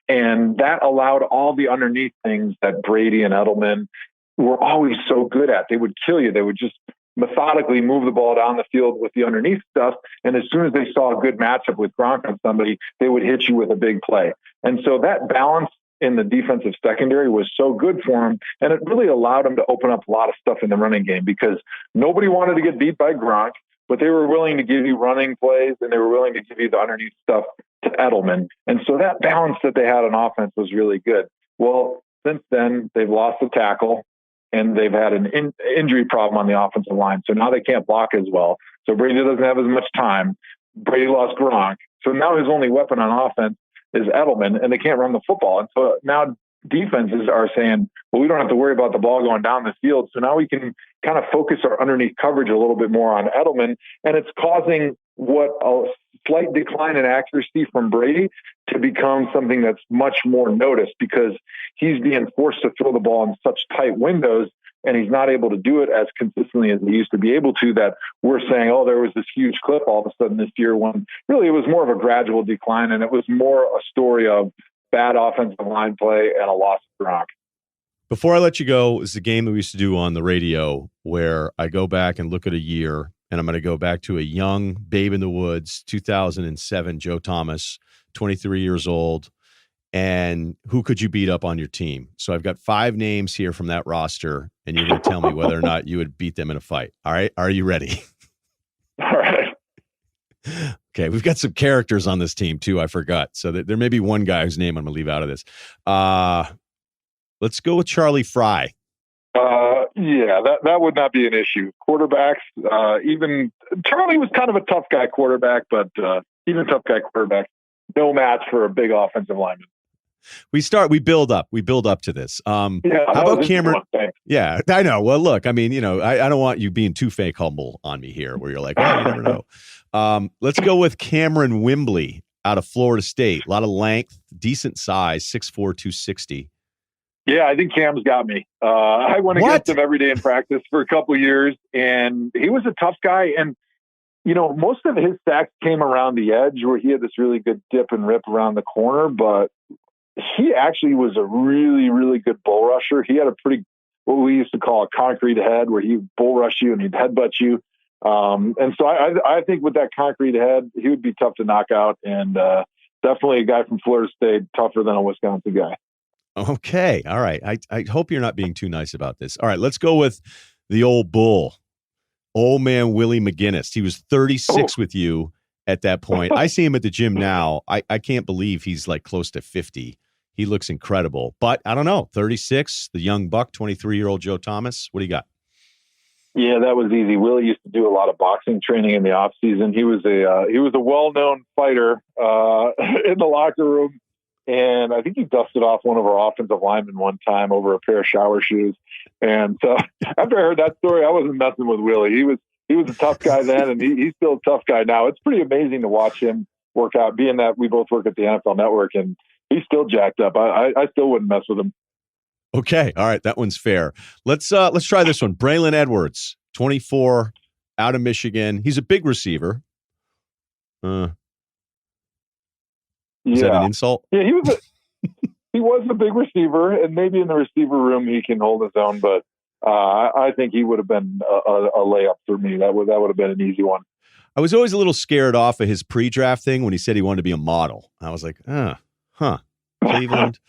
S8: and that allowed all the underneath things that Brady and Edelman were always so good at. They would kill you. They would just methodically move the ball down the field with the underneath stuff. And as soon as they saw a good matchup with Gronk on somebody, they would hit you with a big play. And so that balance in the defensive secondary was so good for him. And it really allowed him to open up a lot of stuff in the running game because nobody wanted to get beat by Gronk, but they were willing to give you running plays and they were willing to give you the underneath stuff to Edelman. And so that balance that they had on offense was really good. Well, since then, they've lost the tackle and they've had an injury problem on the offensive line. So now they can't block as well. So Brady doesn't have as much time. Brady lost Gronk. So now his only weapon on offense is Edelman, and they can't run the football. And so now defenses are saying, well, we don't have to worry about the ball going down the field. So now we can kind of focus our underneath coverage a little bit more on Edelman. And it's causing what a slight decline in accuracy from Brady to become something that's much more noticed because he's being forced to throw the ball in such tight windows and he's not able to do it as consistently as he used to be able to, that we're saying, oh, there was this huge clip all of a sudden this year when really it was more of a gradual decline and it was more a story of bad offensive line play and a loss of Gronk.
S1: Before I let you go, is the game that we used to do on the radio where I go back and look at a year, and I'm going to go back to a young babe in the woods, 2007, Joe Thomas, 23 years old. And who could you beat up on your team? So I've got 5 names here from that roster, and you're going to tell me whether or not you would beat them in a fight. All right? Are you ready?
S8: All right.
S1: Okay, we've got some characters on this team, too. I forgot. So there may be one guy whose name I'm going to leave out of this. Let's go with Charlie Fry.
S8: Yeah, that would not be an issue. Quarterbacks, even Charlie was kind of a tough guy quarterback, but even tough guy quarterback, no match for a big offensive lineman.
S1: We build up to this. How about Cameron? Yeah, I know. Well, look, I mean, I don't want you being too fake humble on me here where you're like, oh, you never know. Let's go with Cameron Wimbley out of Florida State. A lot of length, decent size, 6'4", 260.
S8: Yeah, I think Cam's got me. I went against him every day in practice for a couple of years, and he was a tough guy. And, most of his sacks came around the edge where he had this really good dip and rip around the corner, but he actually was a really, really good bull rusher. He had a pretty, what we used to call a concrete head, where he would bull rush you and he'd headbutt you. And so I think with that concrete head, he would be tough to knock out, and definitely a guy from Florida State, tougher than a Wisconsin guy.
S1: Okay. All right. I hope you're not being too nice about this. All right. Let's go with the old bull, old man Willie Mcginest. He was 36 with you at that point. I see him at the gym now. I can't believe he's like close to 50. He looks incredible. But I don't know. 36, the young buck, 23-year-old Joe Thomas. What do you got?
S8: Yeah, that was easy. Willie used to do a lot of boxing training in the off season. He was a well-known fighter in the locker room. And I think he dusted off one of our offensive linemen one time over a pair of shower shoes. And so after I heard that story, I wasn't messing with Willie. He was a tough guy then, and he's still a tough guy now. It's pretty amazing to watch him work out, being that we both work at the NFL Network, and he's still jacked up. I still wouldn't mess with him.
S1: Okay. All right. That one's fair. Let's try this one. Braylon Edwards, 24, out of Michigan. He's a big receiver. Is that an insult?
S8: Yeah, he was a big receiver, and maybe in the receiver room he can hold his own. But I think he would have been a layup for me. That would have been an easy one.
S1: I was always a little scared off of his pre-draft thing when he said he wanted to be a model. I was like, Cleveland.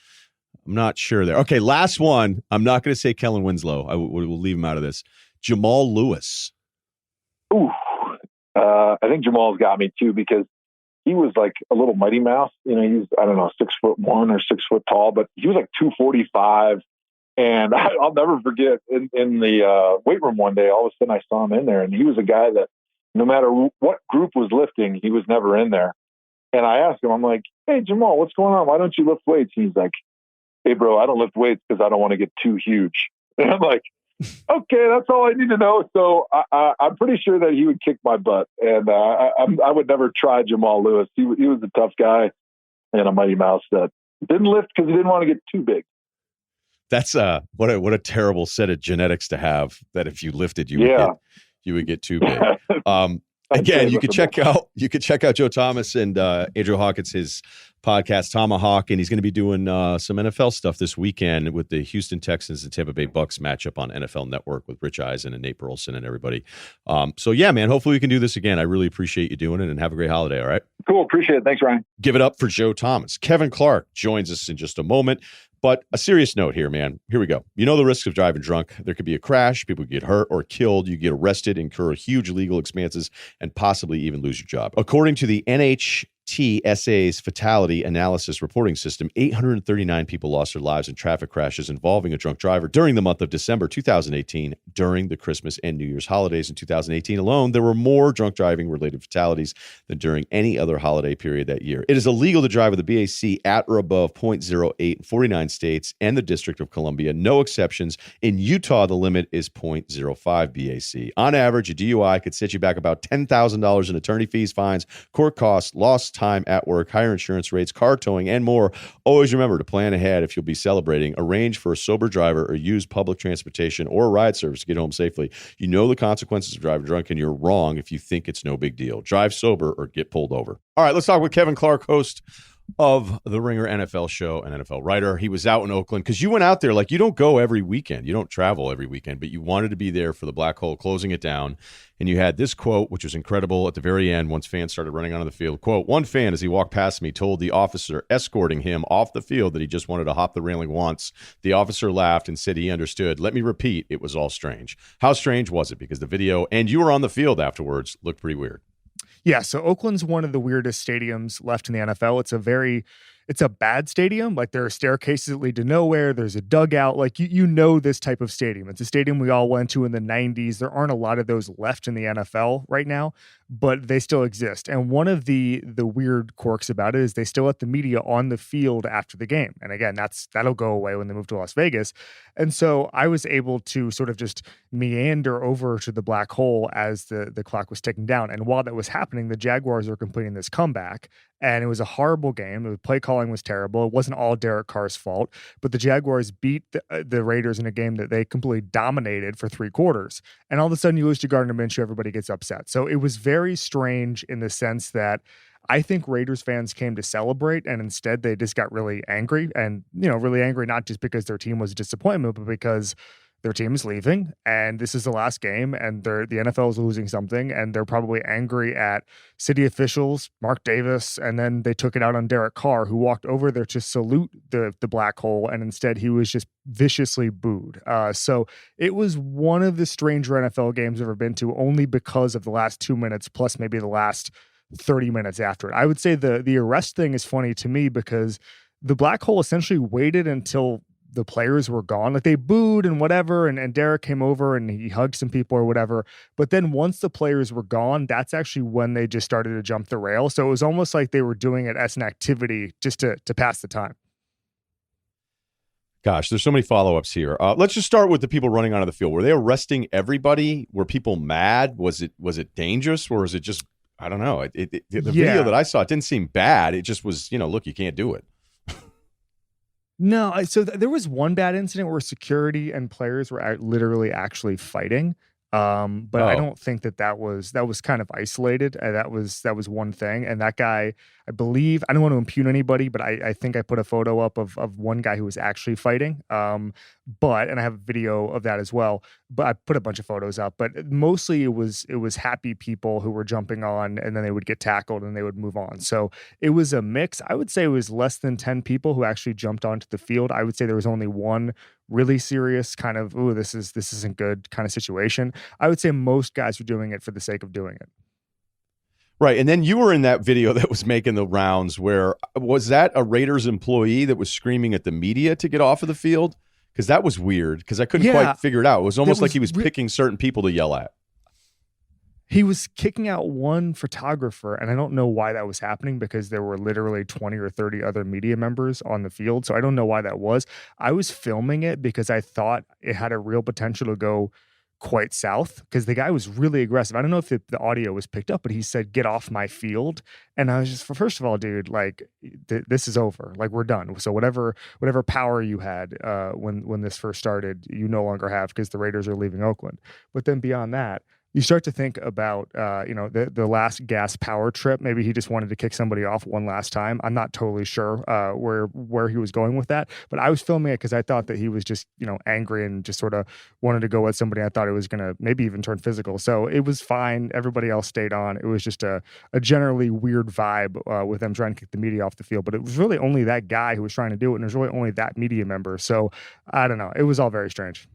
S1: I'm not sure there. Okay, last one. I'm not going to say Kellen Winslow. We'll leave him out of this. Jamal Lewis.
S8: Ooh, I think Jamal's got me too, because he was like a little Mighty Mouse. He's, I don't know, 6'1" or 6 foot tall, but he was like 245. And I'll never forget in the weight room one day, all of a sudden I saw him in there, and he was a guy that no matter what group was lifting, he was never in there. And I asked him, I'm like, hey, Jamal, what's going on? Why don't you lift weights? He's like, hey, bro, I don't lift weights because I don't want to get too huge. And I'm like, okay, that's all I need to know. So I'm pretty sure that he would kick my butt, and I would never try Jamal Lewis. He was a tough guy and a Mighty Mouse that didn't lift because he didn't want to get too big.
S1: That's what a terrible set of genetics to have. That if you lifted, you would get too big. Again, you could check out Joe Thomas and Andrew Hawkins, his podcast Tomahawk, and he's going to be doing some NFL stuff this weekend with the Houston Texans and Tampa Bay Bucks matchup on NFL Network with Rich Eisen and Nate Burleson and everybody. So yeah, man, hopefully we can do this again. I really appreciate you doing it, and have a great holiday. All right.
S8: Cool. Appreciate it. Thanks, Ryan.
S1: Give it up for Joe Thomas. Kevin Clarke joins us in just a moment. But a serious note here, man. Here we go. You know the risks of driving drunk. There could be a crash. People get hurt or killed. You get arrested, incur huge legal expenses, and possibly even lose your job. According to the NHTSA's Fatality Analysis Reporting System, 839 people lost their lives in traffic crashes involving a drunk driver during the month of December 2018. During the Christmas and New Year's holidays in 2018 alone, there were more drunk driving-related fatalities than during any other holiday period that year. It is illegal to drive with a BAC at or above 0.08 in 49 states and the District of Columbia. No exceptions. In Utah, the limit is 0.05 BAC. On average, a DUI could set you back about $10,000 in attorney fees, fines, court costs, lost time at work, higher insurance rates, car towing, and more. Always remember to plan ahead if you'll be celebrating. Arrange for a sober driver or use public transportation or a ride service to get home safely. You know the consequences of driving drunk, and you're wrong if you think it's no big deal. Drive sober or get pulled over. All right, let's talk with Kevin Clarke, host of the Ringer NFL show, an NFL writer. He was out in Oakland because you went out there. Like, you don't go every weekend. You don't travel every weekend, but you wanted to be there for the Black Hole closing it down. And you had this quote, which was incredible at the very end once fans started running onto the field. Quote, one fan, as he walked past me, told the officer escorting him off the field that he just wanted to hop the railing once. The officer laughed and said he understood. Let me repeat, it was all strange. How strange was it? Because the video, and you were on the field afterwards, looked pretty weird.
S9: Yeah, so Oakland's one of the weirdest stadiums left in the NFL. It's a bad stadium. Like, there are staircases that lead to nowhere. There's a dugout. Like, you know this type of stadium. It's a stadium we all went to in the 90s. There aren't a lot of those left in the NFL right now, but they still exist. And one of the weird quirks about it is they still let the media on the field after the game. And again, that'll go away when they move to Las Vegas. And so I was able to sort of just meander over to the Black Hole as the clock was ticking down. And while that was happening, the Jaguars were completing this comeback. And it was a horrible game. The play calling was terrible. It wasn't all Derek Carr's fault, but the Jaguars beat the Raiders in a game that they completely dominated for 3 quarters. And all of a sudden you lose to Gardner Minshew, everybody gets upset. So it was very strange in the sense that I think Raiders fans came to celebrate, and instead they just got really angry. And, really angry, not just because their team was a disappointment, but because their team is leaving, and this is the last game, and the NFL is losing something, and they're probably angry at city officials, Mark Davis, and then they took it out on Derek Carr, who walked over there to salute the Black Hole, and instead he was just viciously booed. So it was one of the stranger NFL games I've ever been to, only because of the last 2 minutes, plus maybe the last 30 minutes after it. I would say the arrest thing is funny to me because the Black Hole essentially waited until the players were gone. Like, they booed and whatever, and Derek came over and he hugged some people or whatever. But then once the players were gone, that's actually when they just started to jump the rail. So it was almost like they were doing it as an activity just to pass the time.
S1: Gosh, there's so many follow-ups here. Let's just start with the people running onto the field. Were they arresting everybody? Were people mad? Was it dangerous, or was it just, I don't know. The video that I saw, it didn't seem bad. It just was, look, you can't do it.
S9: No, so there was one bad incident where security and players were literally actually fighting. But I don't think that was kind of isolated. That was one thing. And that guy, I believe, I don't want to impugn anybody, but I think I put a photo up of one guy who was actually fighting. And I have a video of that as well. But I put a bunch of photos up. But mostly it was happy people who were jumping on, and then they would get tackled and they would move on. So it was a mix. I would say it was less than 10 people who actually jumped onto the field. I would say there was only one really serious kind of, ooh, this isn't good kind of situation. I would say most guys were doing it for the sake of doing it.
S1: Right. And then you were in that video that was making the rounds where, was that a Raiders employee that was screaming at the media to get off of the field? Because that was weird, because I couldn't quite figure it out. It was almost like he was picking certain people to yell at.
S9: He was kicking out one photographer, and I don't know why that was happening because there were literally 20 or 30 other media members on the field. So I don't know why that was. I was filming it because I thought it had a real potential to go quite south because the guy was really aggressive. I don't know if the audio was picked up, but he said, "Get off my field." And I was just, first of all, dude, like this is over. Like, we're done. So whatever power you had when this first started, you no longer have, because the Raiders are leaving Oakland. But then beyond that, you start to think about, the last gas power trip. Maybe he just wanted to kick somebody off one last time. I'm not totally sure where he was going with that, but I was filming it because I thought that he was just, angry and just sort of wanted to go at somebody. I thought it was going to maybe even turn physical. So it was fine. Everybody else stayed on. It was just a generally weird vibe with them trying to kick the media off the field, but it was really only that guy who was trying to do it. And there's really only that media member. So I don't know. It was all very strange.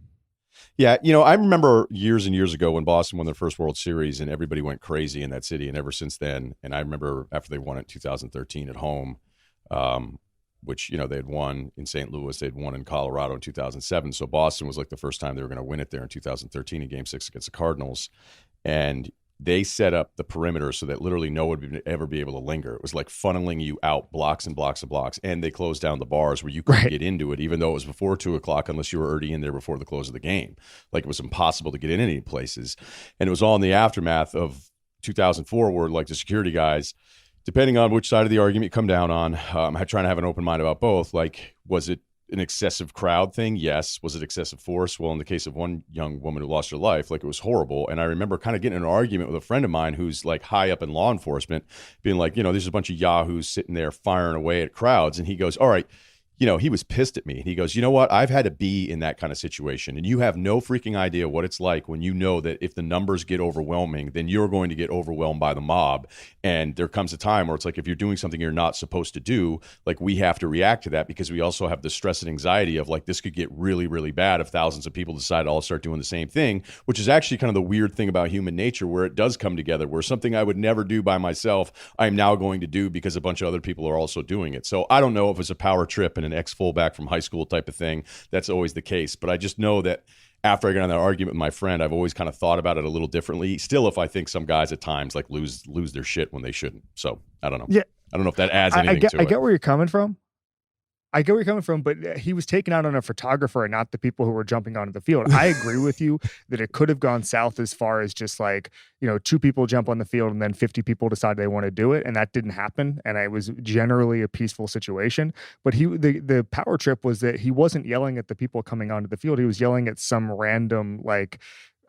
S1: Yeah, I remember years and years ago when Boston won their first World Series and everybody went crazy in that city. And ever since then, and I remember after they won it in 2013 at home, which, they had won in St. Louis, they'd won in Colorado in 2007. So Boston was like the first time they were going to win it there in 2013 in Game 6 against the Cardinals. And they set up the perimeter so that literally no one would ever be able to linger. It was like funneling you out blocks and blocks and blocks. And they closed down the bars where you couldn't get into it, even though it was before 2:00 unless you were already in there before the close of the game. Like it was impossible to get in any places. And it was all in the aftermath of 2004 where like the security guys, depending on which side of the argument you come down on, trying to have an open mind about both. Like, was it an excessive crowd thing? Yes. Was it excessive force? Well, in the case of one young woman who lost her life, like it was horrible. And I remember kind of getting in an argument with a friend of mine who's like high up in law enforcement, being like, there's a bunch of yahoos sitting there firing away at crowds. And he goes, all right, he was pissed at me. And he goes, you know what? I've had to be in that kind of situation. And you have no freaking idea what it's like when you know that if the numbers get overwhelming, then you're going to get overwhelmed by the mob. And there comes a time where it's like, if you're doing something you're not supposed to do, like we have to react to that because we also have the stress and anxiety of like, this could get really, really bad if thousands of people decide to all start doing the same thing, which is actually kind of the weird thing about human nature where it does come together, where something I would never do by myself, I'm now going to do because a bunch of other people are also doing it. So I don't know if it's a power trip and an ex-fullback from high school type of thing. That's always the case. But I just know that after I got on that argument with my friend, I've always kind of thought about it a little differently. Still, if I think some guys at times like lose their shit when they shouldn't. So I don't know.
S9: Yeah.
S1: I don't know if that adds anything to it.
S9: I get where you're coming from. But he was taken out on a photographer and not the people who were jumping onto the field. I agree with you that it could have gone south as far as just like, 2 people jump on the field and then 50 people decide they want to do it. And that didn't happen. And it was generally a peaceful situation. But the power trip was that he wasn't yelling at the people coming onto the field. He was yelling at some random, like,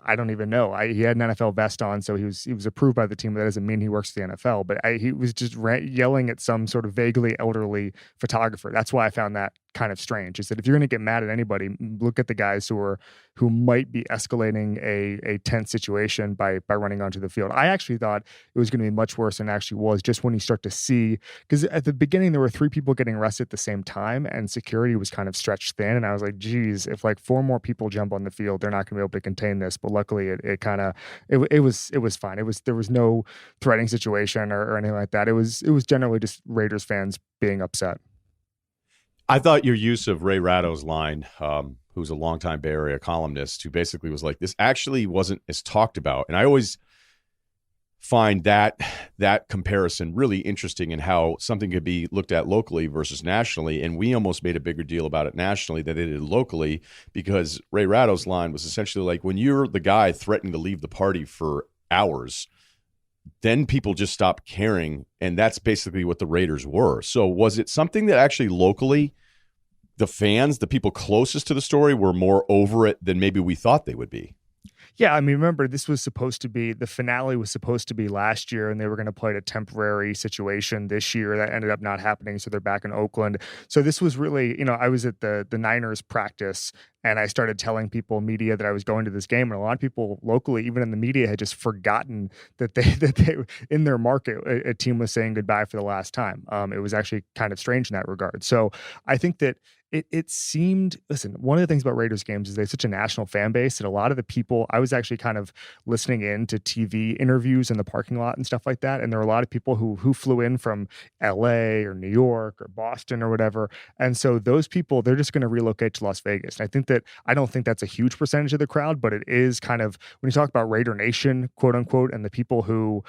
S9: I don't even know. He had an NFL vest on, so he was approved by the team. That doesn't mean he works for the NFL, but he was just yelling at some sort of vaguely elderly photographer. That's why I found that kind of strange. Is that if you're going to get mad at anybody, look at the guys who might be escalating a tense situation by running onto the field. I actually thought it was going to be much worse than it actually was. Just when you start to see, because at the beginning there were 3 people getting arrested at the same time, and security was kind of stretched thin. And I was like, geez, if like 4 more people jump on the field, they're not going to be able to contain this. But luckily, it was fine. There was no threatening situation or anything like that. It was generally just Raiders fans being upset.
S1: I thought your use of Ray Ratto's line, who's a longtime Bay Area columnist, who basically was like, this actually wasn't as talked about. And I always find that comparison really interesting in how something could be looked at locally versus nationally. And we almost made a bigger deal about it nationally than they did locally, because Ray Ratto's line was essentially like, when you're the guy threatening to leave the party for hours, then people just stop caring. And that's basically what the Raiders were. So was it something that actually locally the fans, the people closest to the story, were more over it than maybe we thought they would be?
S9: Yeah, I mean, remember, this was supposed to be, the finale was supposed to be last year, and they were going to play a temporary situation this year. That ended up not happening, so they're back in Oakland. So this was really, I was at the Niners practice, and I started telling people, media, that I was going to this game, and a lot of people locally, even in the media, had just forgotten that they in their market, a team was saying goodbye for the last time. It was actually kind of strange in that regard. So I think that it seemed, listen, one of the things about Raiders games is they have such a national fan base that a lot of the people, I was actually kind of listening in to TV interviews in the parking lot and stuff like that. And there were a lot of people who flew in from LA or New York or Boston or whatever. And so those people, they're just going to relocate to Las Vegas. And I don't think that's a huge percentage of the crowd, but it is kind of, when you talk about Raider Nation, quote unquote, and the people who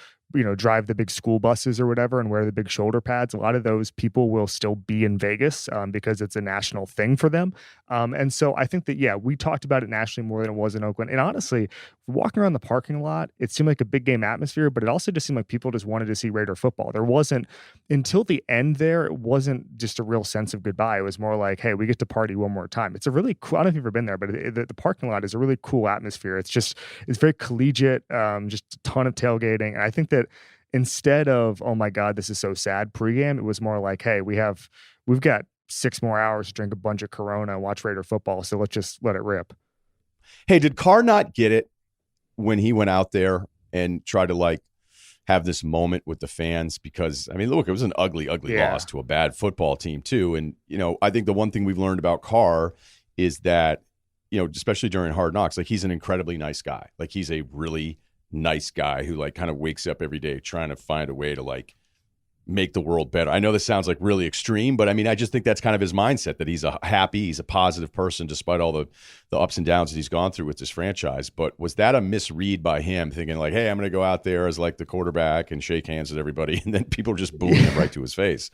S9: drive the big school buses or whatever and wear the big shoulder pads. A lot of those people will still be in Vegas because it's a national thing for them. And so I think that, yeah, we talked about it nationally more than it was in Oakland. And honestly, walking around the parking lot, it seemed like a big game atmosphere, but it also just seemed like people just wanted to see Raider football. There wasn't, until the end there, it wasn't just a real sense of goodbye. It was more like, hey, we get to party one more time. It's a really cool, I don't know if you've ever been there, but the parking lot is a really cool atmosphere. It's very collegiate, just a ton of tailgating. And I think that instead of, oh my God, this is so sad pregame, it was more like, hey, we've got 6 more hours to drink a bunch of Corona and watch Raider football. So let's just let it rip.
S1: Hey, did Carr not get it when he went out there and tried to have this moment with the fans? Because, I mean, look, it was an ugly loss to a bad football team too. And, I think the one thing we've learned about Carr is that, especially during Hard Knocks, he's an incredibly nice guy. He's a really nice guy who kind of wakes up every day trying to find a way to make the world better. I know this sounds really extreme, but I mean, I just think that's kind of his mindset, that he's a positive person despite all the ups and downs that he's gone through with this franchise. But was that a misread by him, thinking hey, I'm going to go out there as the quarterback and shake hands with everybody, and then people just booing him right to his face?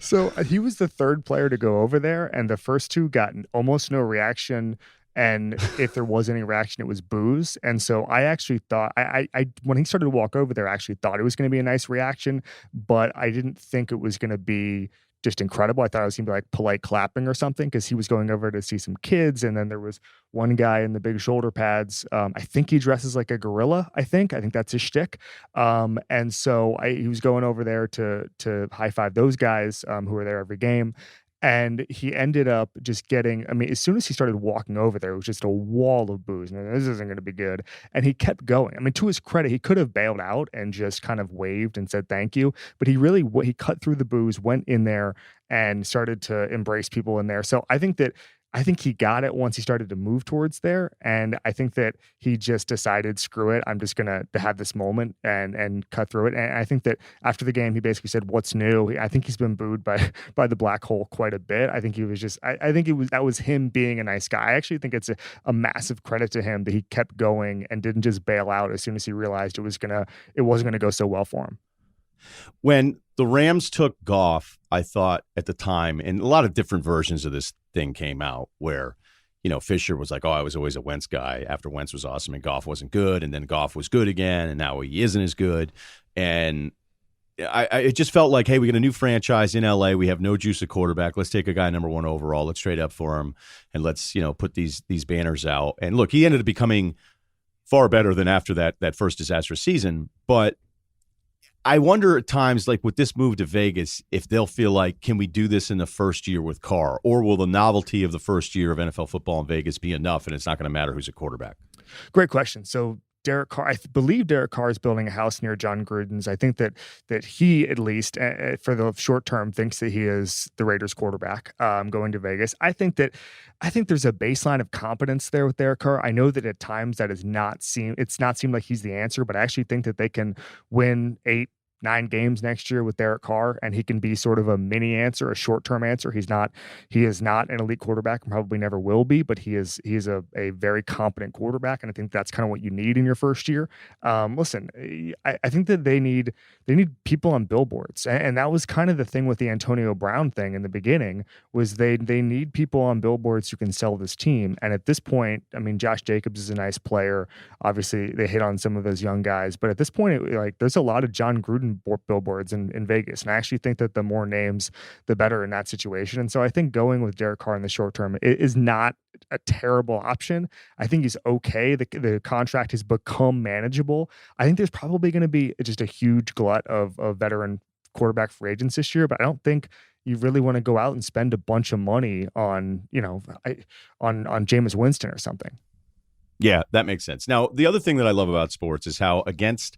S9: So he was the third player to go over there, and the first 2 got almost no reaction. And if there was any reaction, it was boos. And so I actually thought, I when he started to walk over there, I actually thought it was going to be a nice reaction, but I didn't think it was going to be just incredible. I thought it was going to be polite clapping or something, because he was going over to see some kids. And then there was one guy in the big shoulder pads. I think he dresses like a gorilla. I think that's his shtick. And so he was going over there to high five those guys who are there every game. And he ended up just getting, I mean, as soon as he started walking over there, it was just a wall of boos. And this isn't going to be good. And he kept going. I mean, to his credit, he could have bailed out and just kind of waved and said thank you. But he cut through the boos, went in there, and started to embrace people in there. So I think he got it once he started to move towards there. And I think that he just decided, screw it, I'm just going to have this moment and cut through it. And I think that after the game, he basically said, what's new? I think he's been booed by the black hole quite a bit. I think he was just, I think that was him being a nice guy. I actually think it's a massive credit to him that he kept going and didn't just bail out as soon as he realized it wasn't going to go so well for him.
S1: When the Rams took Goff, I thought at the time, and a lot of different versions of this thing came out where, Fisher was like, oh, I was always a Wentz guy after Wentz was awesome and Goff wasn't good. And then Goff was good again, and now he isn't as good. And it just felt like, hey, we got a new franchise in LA. We have no juice at quarterback. Let's take a guy number 1 overall. Let's trade up for him. And let's, put these banners out. And look, he ended up becoming far better than after that first disastrous season. But I wonder at times, with this move to Vegas, if they'll feel like, can we do this in the first year with Carr? Or will the novelty of the first year of NFL football in Vegas be enough, and it's not going to matter who's a quarterback?
S9: Great question. So Derek Carr, I believe Derek Carr is building a house near John Gruden's. I think that he, at least for the short term, thinks that he is the Raiders quarterback going to Vegas. I think there's a baseline of competence there with Derek Carr. I know that at times that it's not seemed like he's the answer, but I actually think that they can win 8-9 games next year with Derek Carr, and he can be sort of a mini answer, a short-term answer. He is not an elite quarterback and probably never will be, but he is a very competent quarterback, and I think that's kind of what you need in your first year. Listen, I think that they need people on billboards, and that was kind of the thing with the Antonio Brown thing in the beginning, was they need people on billboards who can sell this team. And at this point, I mean, Josh Jacobs is a nice player. Obviously, they hit on some of those young guys, but at this point, there's a lot of John Gruden billboards in Vegas. And I actually think that the more names, the better in that situation. And so I think going with Derek Carr in the short term is not a terrible option. I think he's okay. The contract has become manageable. I think there's probably going to be just a huge glut of veteran quarterback free agents this year, but I don't think you really want to go out and spend a bunch of money on Jameis Winston or something.
S1: Yeah, that makes sense. Now, the other thing that I love about sports is how against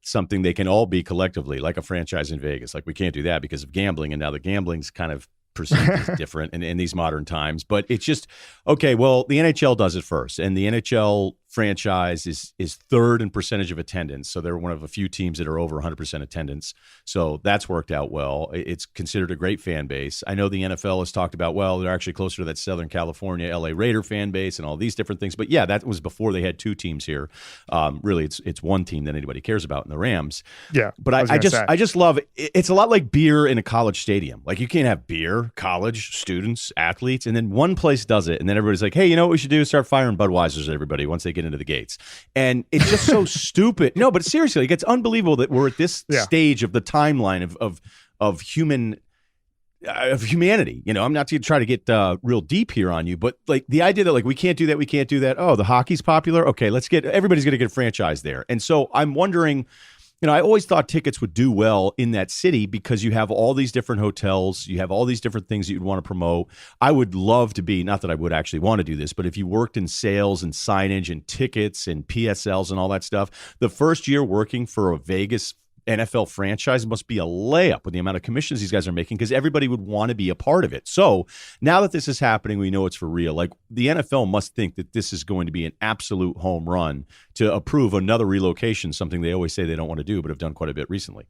S1: something they can all be collectively, like a franchise in Vegas. We can't do that because of gambling, and now the gambling's kind of perceived as different in these modern times. But it's just, okay, well, the NHL does it first, and the NHL franchise is third in percentage of attendance. So they're one of a few teams that are over 100% attendance. So that's worked out well. It's considered a great fan base. I know the NFL has talked about, well, they're actually closer to that Southern California, LA Raider fan base and all these different things. But yeah, that was before they had two teams here. Really, it's one team that anybody cares about in the Rams.
S9: Yeah.
S1: But I just love it. It's a lot like beer in a college stadium. Like, you can't have beer, college, students, athletes, and then one place does it. And then everybody's like, hey, you know what we should do? Start firing Budweisers at everybody once they get into the gates. And it's just so stupid. No, but seriously, it's unbelievable that we're at this stage of the timeline of humanity. You know, I'm not to try to get real deep here on you, but like the idea that like we can't do that. Oh, the hockey's popular. Okay, everybody's going to get a franchise there. And so I'm wondering, you know, I always thought tickets would do well in that city because you have all these different hotels, you have all these different things that you'd want to promote. I would love to be, not that I would actually want to do this, but if you worked in sales and signage and tickets and PSLs and all that stuff, the first year working for a Vegas NFL franchise must be a layup with the amount of commissions these guys are making, because everybody would want to be a part of it. So now that this is happening, we know it's for real. Like, the NFL must think that this is going to be an absolute home run to approve another relocation, something they always say they don't want to do, but have done quite a bit recently.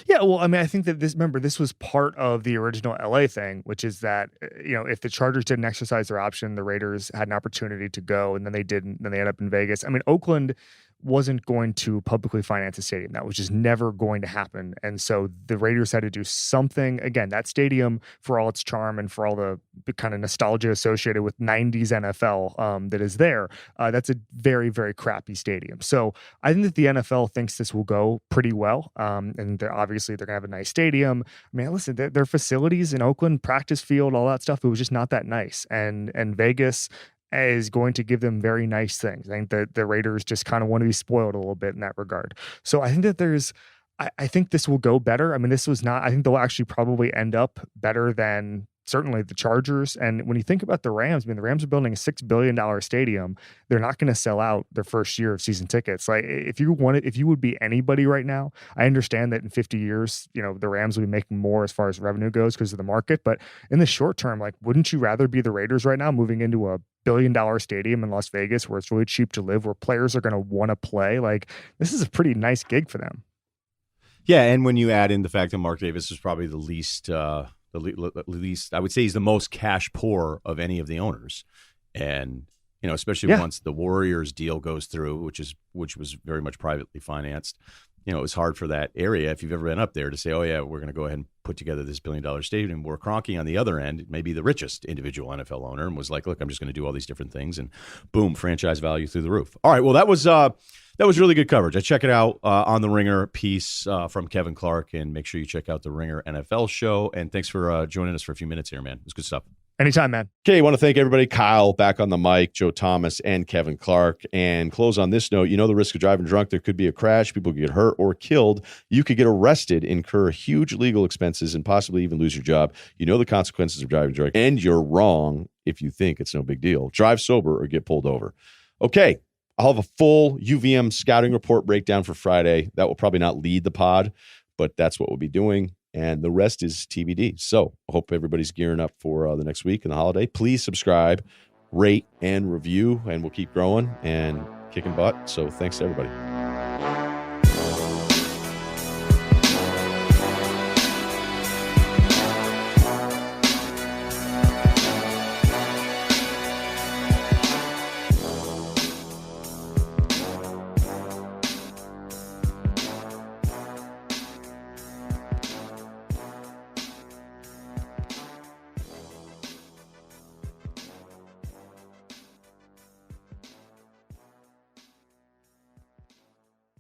S9: Yeah, well, I mean, I think that this was part of the original LA thing, which is that, you know, if the Chargers didn't exercise their option, the Raiders had an opportunity to go, and then they didn't, then they ended up in Vegas. I mean, Oakland wasn't going to publicly finance a stadium. That was just never going to happen. And so the Raiders had to do something. Again, that stadium, for all its charm and for all the kind of nostalgia associated with 90s NFL that is there, that's a very, very crappy stadium. So I think that the NFL thinks this will go pretty well. And they're going to have a nice stadium. I mean, listen, their facilities in Oakland, practice field, all that stuff, it was just not that nice. And Vegas is going to give them very nice things. I think that the Raiders just kind of want to be spoiled a little bit in that regard. So I think that I think this will go better. I mean, I think they'll actually probably end up better than certainly the Chargers. And when you think about the Rams, I mean, the Rams are building a $6 billion stadium. They're not going to sell out their first year of season tickets. Like, if you would be anybody right now, I understand that in 50 years, you know, the Rams will be making more as far as revenue goes because of the market. But in the short term, like, wouldn't you rather be the Raiders right now, moving into a $1 billion stadium in Las Vegas where it's really cheap to live, where players are going to want to play? Like, this is a pretty nice gig for them.
S1: Yeah, and when you add in the fact that Mark Davis is probably the least, I would say he's the most cash poor of any of the owners. And, you know, especially once the Warriors deal goes through, which was very much privately financed, you know, it was hard for that area, if you've ever been up there, to say, oh, yeah, we're going to go ahead and put together this $1 billion stadium. Where Kroenke on the other end, maybe the richest individual NFL owner, and was like, look, I'm just going to do all these different things, and boom, franchise value through the roof. All right, well, that was really good coverage. I check it out on the Ringer piece from Kevin Clarke, and make sure you check out the Ringer NFL show. And thanks for joining us for a few minutes here, man. It's good stuff.
S9: Anytime, man.
S1: Okay, I want to thank everybody. Kyle back on the mic, Joe Thomas, and Kevin Clarke. And close on this note, you know the risk of driving drunk. There could be a crash. People could get hurt or killed. You could get arrested, incur huge legal expenses, and possibly even lose your job. You know the consequences of driving drunk, and you're wrong if you think it's no big deal. Drive sober or get pulled over. Okay, I'll have a full UVM scouting report breakdown for Friday. That will probably not lead the pod, but that's what we'll be doing. And the rest is TBD. So I hope everybody's gearing up for the next week and the holiday. Please subscribe, rate, and review, and we'll keep growing and kicking butt. So thanks to everybody.